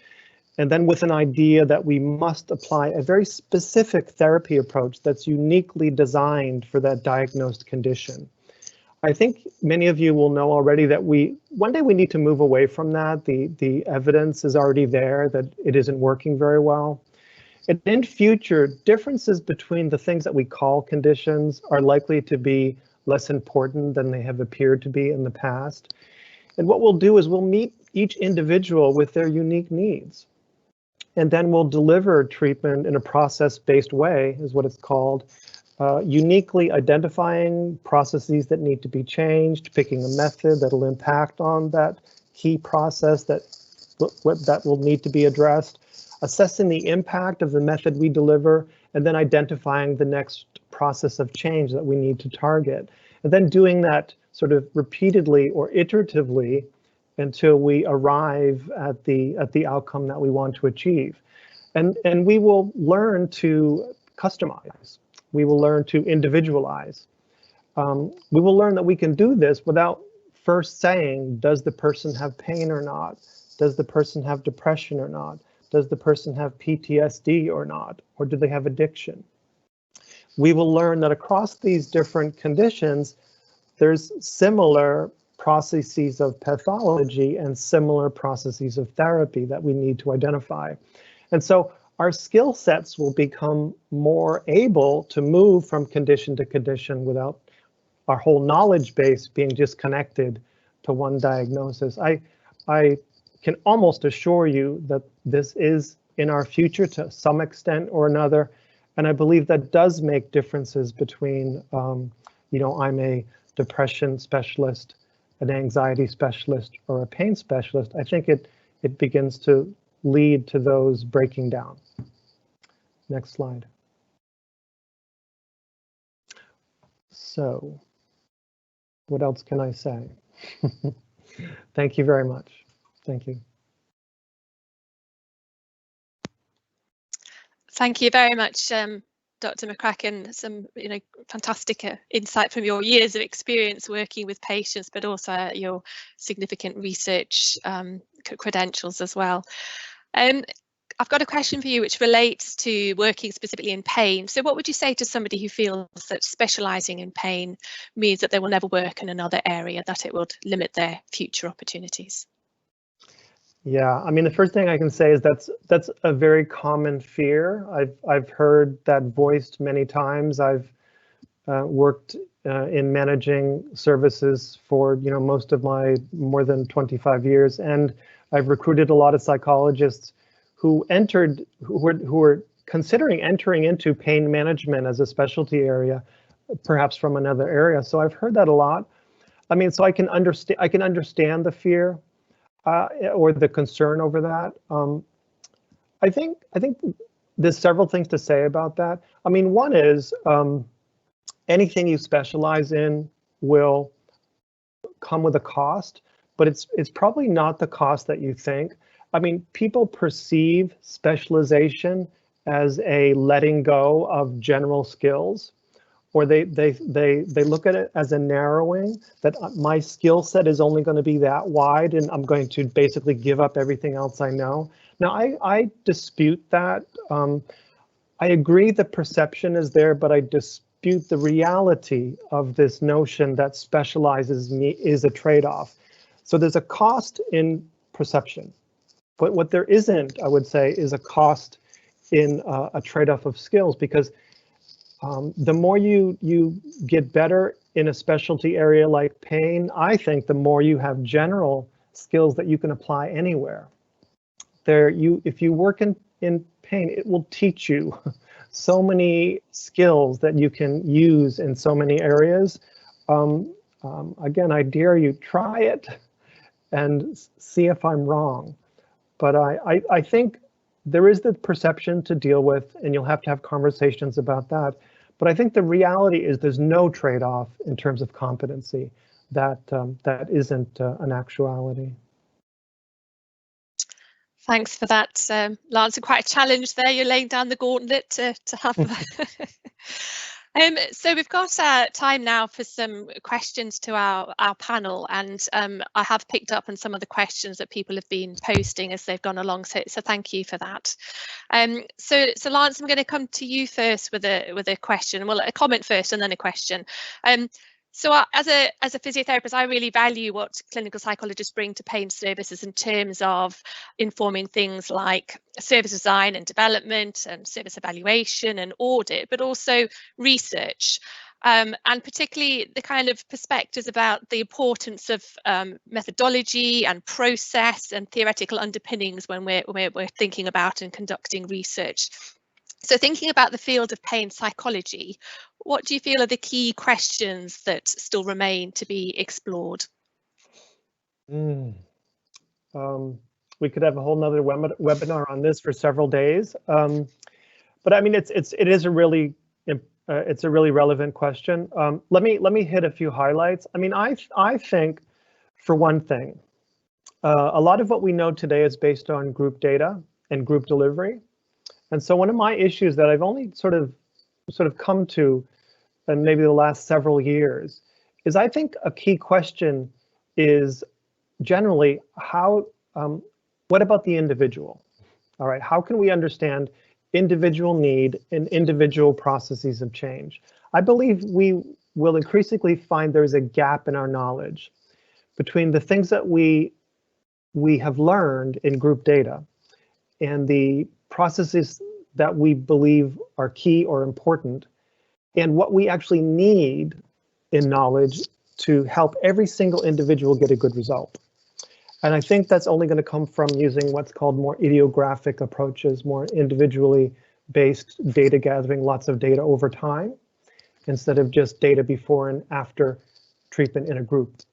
and then with an idea that we must apply a very specific therapy approach that's uniquely designed for that diagnosed condition. I think many of you will know already that one day we need to move away from that. The evidence is already there that it isn't working very well. And in future, differences between the things that we call conditions are likely to be less important than they have appeared to be in the past. And what we'll do is we'll meet each individual with their unique needs. And then we'll deliver treatment in a process-based way, is what it's called, uniquely identifying processes that need to be changed, picking a method that'll impact on that key process that will need to be addressed, assessing the impact of the method we deliver, and then identifying the next process of change that we need to target. And then doing that sort of repeatedly or iteratively until we arrive at the outcome that we want to achieve. And we will learn to customize. We will learn to individualize. We will learn that we can do this without first saying, does the person have pain or not? Does the person have depression or not? Does the person have PTSD or not? Or do they have addiction? We will learn that across these different conditions, there's similar processes of pathology and similar processes of therapy that we need to identify. And so our skill sets will become more able to move from condition to condition without our whole knowledge base being disconnected to one diagnosis. I can almost assure you that this is in our future to some extent or another, and I believe that does make differences between, you know, I'm a depression specialist, an anxiety specialist, or a pain specialist. I think it begins to lead to those breaking down. Next slide. So, what else can I say? Thank you very much. Thank you. Thank you very much, Dr. McCracken. Some fantastic insight from your years of experience working with patients, but also your significant research credentials as well. I've got a question for you which relates to working specifically in pain. So what would you say to somebody who feels that specialising in pain means that they will never work in another area, that it would limit their future opportunities? Yeah, I mean, the first thing I can say is that's a very common fear. I've heard that voiced many times. I've worked in managing services for most of my more than 25 years, and I've recruited a lot of psychologists who were considering entering into pain management as a specialty area, perhaps from another area. So I've heard that a lot. I mean, so I can understand the fear or the concern over that. I think there's several things to say about that. I mean, one is anything you specialize in will come with a cost, but it's probably not the cost that you think. I mean, people perceive specialization as a letting go of general skills, or they look at it as a narrowing, that my skill set is only going to be that wide and I'm going to basically give up everything else I know. Now, I dispute that. I agree the perception is there, but I dispute the reality of this notion that specializes me is a trade-off. So there's a cost in perception, but what there isn't, I would say, is a cost in a trade-off of skills, because the more you get better in a specialty area like pain, I think the more you have general skills that you can apply anywhere. If you work in pain, it will teach you so many skills that you can use in so many areas. Again, I dare you, try it and see if I'm wrong. But I think there is the perception to deal with, and you'll have to have conversations about that. But I think the reality is there's no trade-off in terms of competency. That isn't an actuality. Thanks for that, Lance. Quite a challenge there. You're laying down the gauntlet to have. So we've got time now for some questions to our panel, and I have picked up on some of the questions that people have been posting as they've gone along. So thank you for that. So Lance, I'm going to come to you first with a question. Well, a comment first and then a question. So as a physiotherapist, I really value what clinical psychologists bring to pain services in terms of informing things like service design and development and service evaluation and audit, but also research. And particularly the kind of perspectives about the importance of methodology and process and theoretical underpinnings when we're thinking about and conducting research. So thinking about the field of pain psychology, what do you feel are the key questions that still remain to be explored? We could have a whole nother webinar on this for several days. But I mean, it is a really relevant question. Let me hit a few highlights. I mean, I think, for one thing, a lot of what we know today is based on group data and group delivery. And so one of my issues that I've only sort of come to in maybe the last several years is, I think a key question is generally what about the individual? All right, how can we understand individual need and individual processes of change? I believe we will increasingly find there's a gap in our knowledge between the things that we have learned in group data and the processes that we believe are key or important, and what we actually need in knowledge to help every single individual get a good result. And I think that's only going to come from using what's called more idiographic approaches, more individually based data gathering, lots of data over time, instead of just data before and after treatment in a group.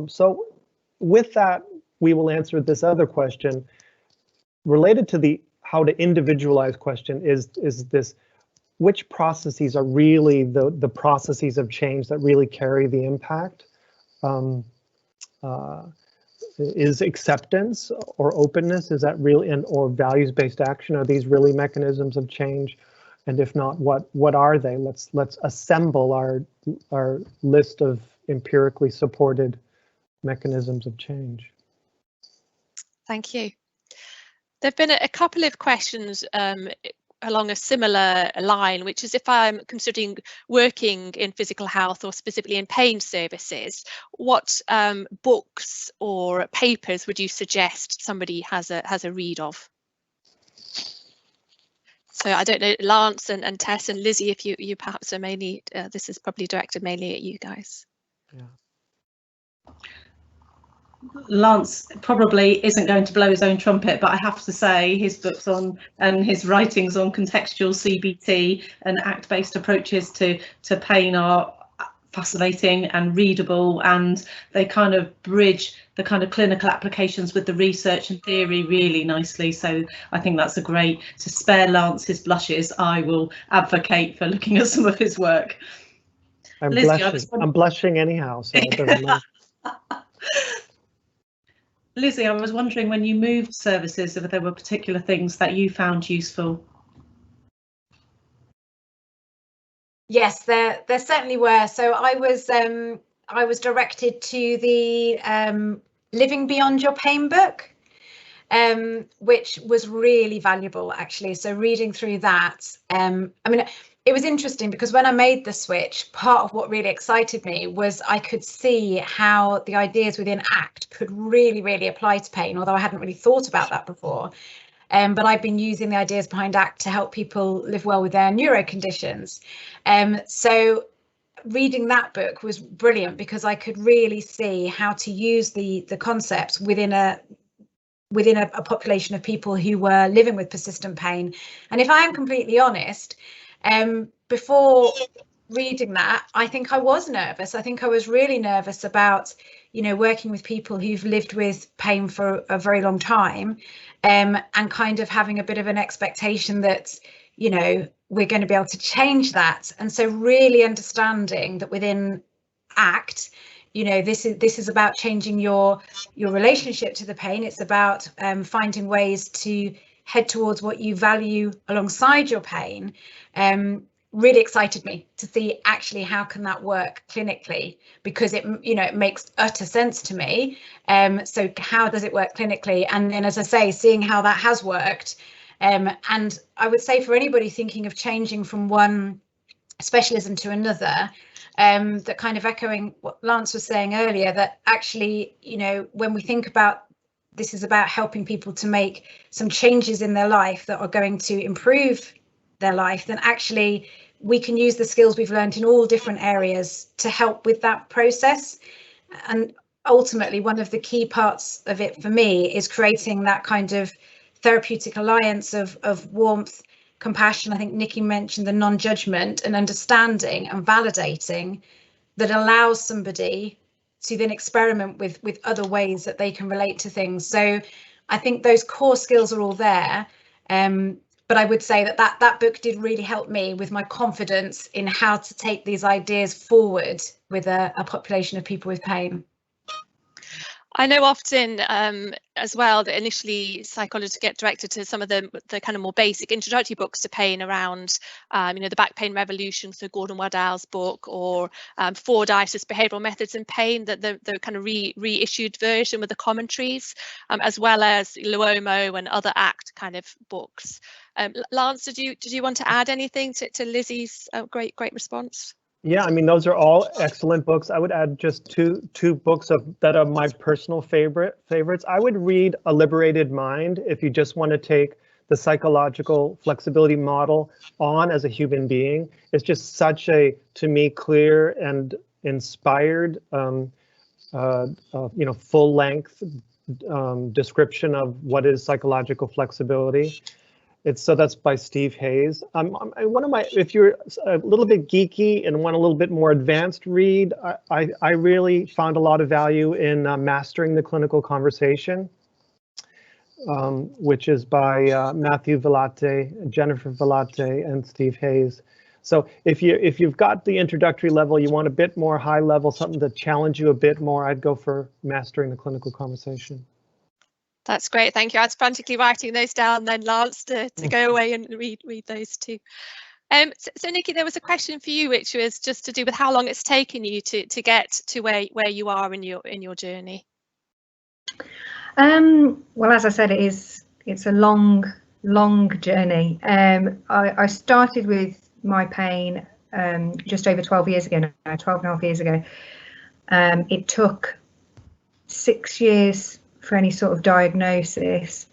So with that, we will answer this other question related to the how to individualize question is this: which processes are really the processes of change that really carry the impact? Is acceptance or openness, is that really, or values-based action, are these really mechanisms of change? And if not, what are they? Let's assemble our list of empirically supported mechanisms of change. Thank you. There have been a couple of questions along a similar line, which is, if I'm considering working in physical health or specifically in pain services, what books or papers would you suggest somebody has a read of? So I don't know, Lance and Tess and Lizzie, if you perhaps are mainly, this is probably directed mainly at you guys. Yeah. Lance probably isn't going to blow his own trumpet, but I have to say his books on and his writings on contextual CBT and ACT-based approaches to pain are fascinating and readable, and they kind of bridge the kind of clinical applications with the research and theory really nicely. So I think that's a great, to spare Lance his blushes, I will advocate for looking at some of his work. I'm Lizzie, I'm blushing anyhow, so it doesn't matter. Lizzie, I was wondering, when you moved services, if there were particular things that you found useful. Yes, there certainly were. So I was directed to the Living Beyond Your Pain book, which was really valuable, actually. So reading through that, I mean, it was interesting because when I made the switch, part of what really excited me was I could see how the ideas within ACT could really, really apply to pain, although I hadn't really thought about that before. But I've been using the ideas behind ACT to help people live well with their neuro conditions. So reading that book was brilliant because I could really see how to use the concepts within a population of people who were living with persistent pain. And if I am completely honest, before reading that, I think I was nervous. I think I was really nervous about, you know, working with people who've lived with pain for a very long time, and kind of having a bit of an expectation that, you know, we're going to be able to change that. And so really understanding that within ACT, you know, this is about changing your relationship to the pain. It's about finding ways to head towards what you value alongside your pain. Really excited me to see actually how can that work clinically, because it, you know, it makes utter sense to me. So how does it work clinically? And then, as I say, seeing how that has worked. And I would say for anybody thinking of changing from one specialism to another, that kind of echoing what Lance was saying earlier, that actually, you know, when we think about this is about helping people to make some changes in their life that are going to improve their life, then actually we can use the skills we've learned in all different areas to help with that process. And ultimately, one of the key parts of it for me is creating that kind of therapeutic alliance of warmth, compassion. I think Nikki mentioned the non-judgment and understanding and validating that allows somebody to then experiment with other ways that they can relate to things. So I think those core skills are all there. But I would say that book did really help me with my confidence in how to take these ideas forward with a population of people with pain. I know often as well that initially psychologists get directed to some of the kind of more basic introductory books to pain around, you know, the Back Pain Revolution, so Gordon Waddell's book, or Fordyce's Behavioural Methods in Pain, the kind of reissued version with the commentaries, as well as Luomo and other ACT kind of books. Lance, did you want to add anything to Lizzie's great response? Yeah, I mean, those are all excellent books. I would add just two books that are my personal favorites. I would read A Liberated Mind if you just want to take the psychological flexibility model on as a human being. It's just such a, to me, clear and inspired, you know, full-length description of what is psychological flexibility. So that's by Steve Hayes. If you're a little bit geeky and want a little bit more advanced read, I really found a lot of value in Mastering the Clinical Conversation, which is by Matthew Vellate, Jennifer Vellate, and Steve Hayes. So if you've got the introductory level, you want a bit more high level, something to challenge you a bit more, I'd go for Mastering the Clinical Conversation. That's great, thank you. I was frantically writing those down then, Lance, to go away and read those too. So Nikki, there was a question for you, which was just to do with how long it's taken you to get to where you are in your journey. Well, as I said, it's a long journey. I started with my pain just over 12 years ago now, 12 and a half years ago. It took 6 years for any sort of diagnosis,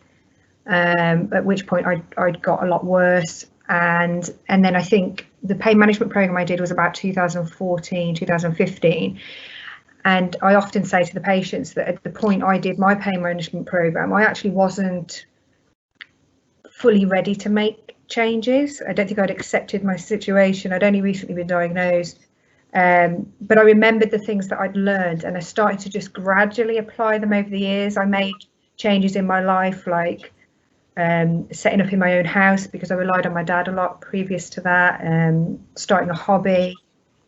at which point I'd got a lot worse, and then I think the pain management program I did was about 2014, 2015, and I often say to the patients that at the point I did my pain management program, I actually wasn't fully ready to make changes. I don't think I'd accepted my situation. I'd only recently been diagnosed. But I remembered the things that I'd learned, and I started to just gradually apply them over the years. I made changes in my life, like setting up in my own house because I relied on my dad a lot previous to that, starting a hobby,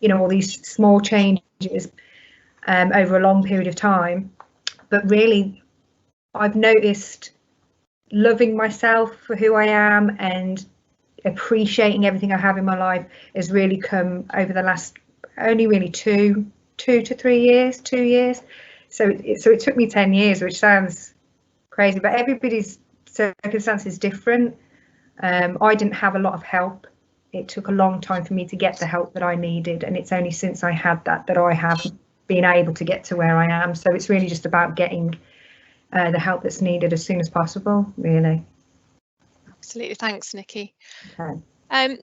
you know, all these small changes over a long period of time. But really, I've noticed loving myself for who I am and appreciating everything I have in my life has really come over the last only really 2 to 3 years, 2 years. So it took me 10 years, which sounds crazy, but everybody's circumstance is different. I didn't have a lot of help it took a long time for me to get the help that I needed, and it's only since I had that I have been able to get to where I am. So it's really just about getting the help that's needed as soon as possible, really. Absolutely, thanks, Nikki. Okay.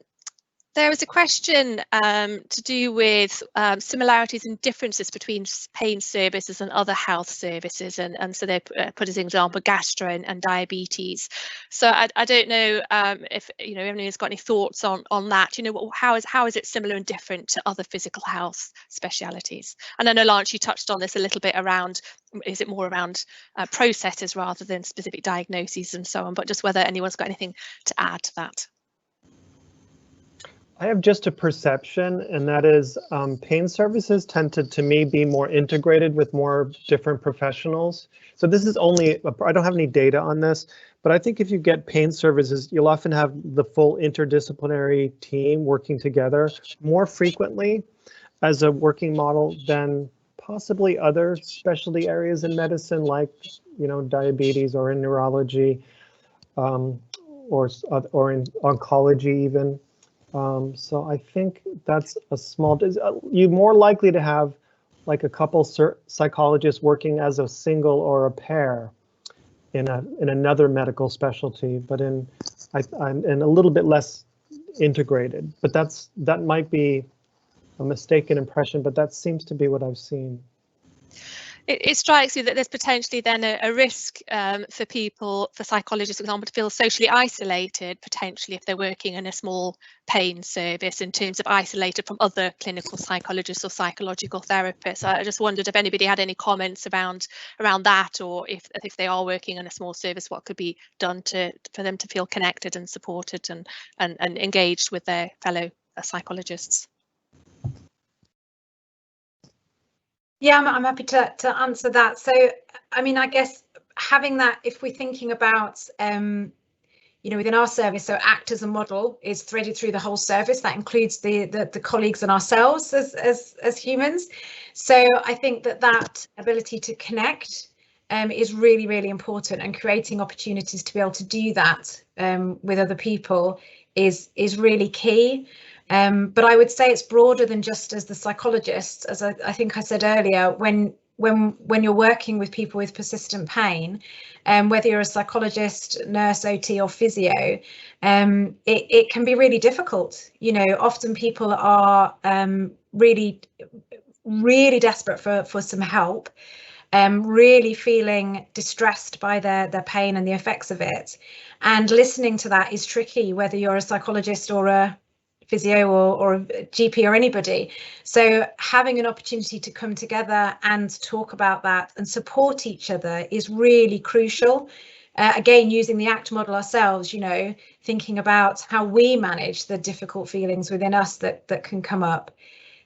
There was a question to do with similarities and differences between pain services and other health services, and so they put as an example gastro and diabetes. So I don't know if anyone's got any thoughts on that. How is it similar and different to other physical health specialities? And I know, Lance, you touched on this a little bit around, is it more around processes rather than specific diagnoses and so on, but just whether anyone's got anything to add to that. I have just a perception, and that is pain services tend to me be more integrated with more different professionals. So this is only, I don't have any data on this, but I think if you get pain services, you'll often have the full interdisciplinary team working together more frequently as a working model than possibly other specialty areas in medicine, like diabetes or in neurology or in oncology even. So I think that's a small, you're more likely to have like a couple psychologists working as a single or a pair in another medical specialty, but in a little bit less integrated. But that might be a mistaken impression, but that seems to be what I've seen. It strikes you that there's potentially then a risk for people, for psychologists, for example, to feel socially isolated, potentially if they're working in a small pain service, in terms of isolated from other clinical psychologists or psychological therapists. I just wondered if anybody had any comments around that, or if they are working in a small service, what could be done for them to feel connected and supported and engaged with their fellow psychologists. Yeah, I'm happy to answer that. So, I mean, I guess having that, if we're thinking about, within our service, so ACT as a model is threaded through the whole service. That includes the colleagues and ourselves as humans. So I think that ability to connect is really, really important, and creating opportunities to be able to do that with other people is really key. But I would say it's broader than just as the psychologists, as I think I said earlier, when you're working with people with persistent pain, whether you're a psychologist, nurse, OT or physio, it can be really difficult. Often people are really, really desperate for some help, really feeling distressed by their pain and the effects of it. And listening to that is tricky, whether you're a psychologist or a physio or a GP or anybody. So having an opportunity to come together and talk about that and support each other is really crucial. Again, using the ACT model ourselves, thinking about how we manage the difficult feelings within us that can come up.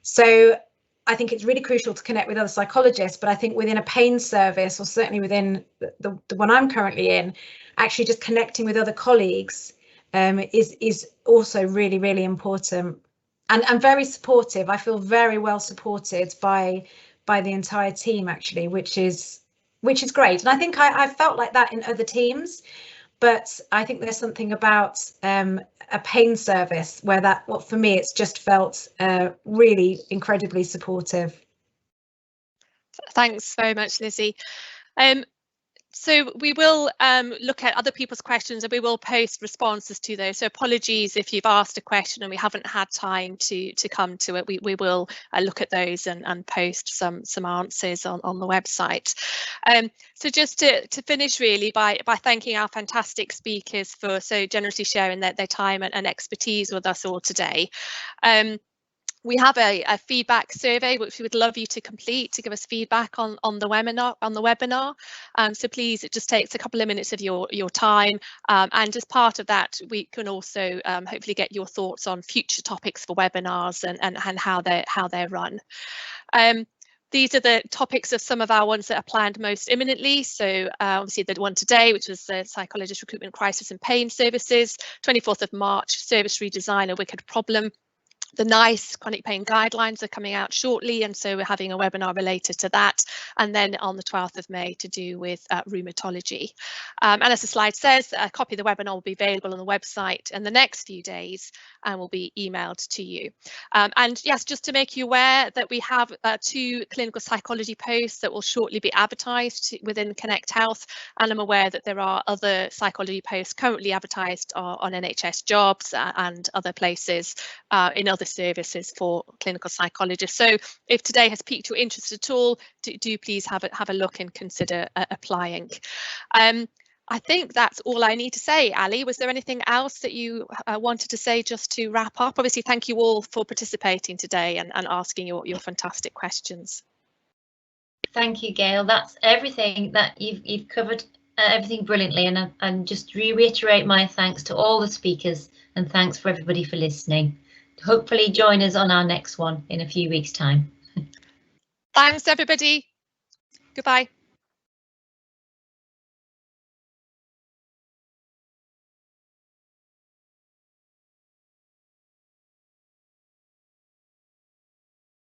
So I think it's really crucial to connect with other psychologists, but I think within a pain service, or certainly within the one I'm currently in, actually just connecting with other colleagues is also really, really important, and very supportive. I feel very well supported by the entire team, actually, which is great. And I think I felt like that in other teams, but I think there's something about a pain service where for me, it's just felt really incredibly supportive. Thanks very much, Lizzie. So we will look at other people's questions, and we will post responses to those. So apologies if you've asked a question and we haven't had time to come to it. We will look at those and post some answers on the website. So just to finish really by thanking our fantastic speakers for so generously sharing their time and expertise with us all today. We have a feedback survey which we would love you to complete to give us feedback on the webinar. So please, it just takes a couple of minutes of your time, and as part of that, we can also hopefully get your thoughts on future topics for webinars and how they're run. These are the topics of some of our ones that are planned most imminently. So obviously the one today, which was the Psychologist Recruitment Crisis and Pain Services, 24th of March, Service Redesign, a Wicked Problem. The NICE chronic pain guidelines are coming out shortly, and so we're having a webinar related to that. And then on the 12th of May to do with rheumatology. And as the slide says, a copy of the webinar will be available on the website in the next few days and will be emailed to you. And yes, just to make you aware that we have 2 clinical psychology posts that will shortly be advertised within Connect Health. And I'm aware that there are other psychology posts currently advertised on NHS Jobs and other places in other services for clinical psychologists. So if today has piqued your interest at all, do please have a look and consider applying. I think that's all I need to say. Ali, was there anything else that you wanted to say just to wrap up? Obviously, thank you all for participating today and asking your fantastic questions. Thank you, Gail. That's everything that you've covered, everything brilliantly, and just reiterate my thanks to all the speakers and thanks for everybody for listening. Hopefully join us on our next one in a few weeks' time. Thanks, everybody. Goodbye.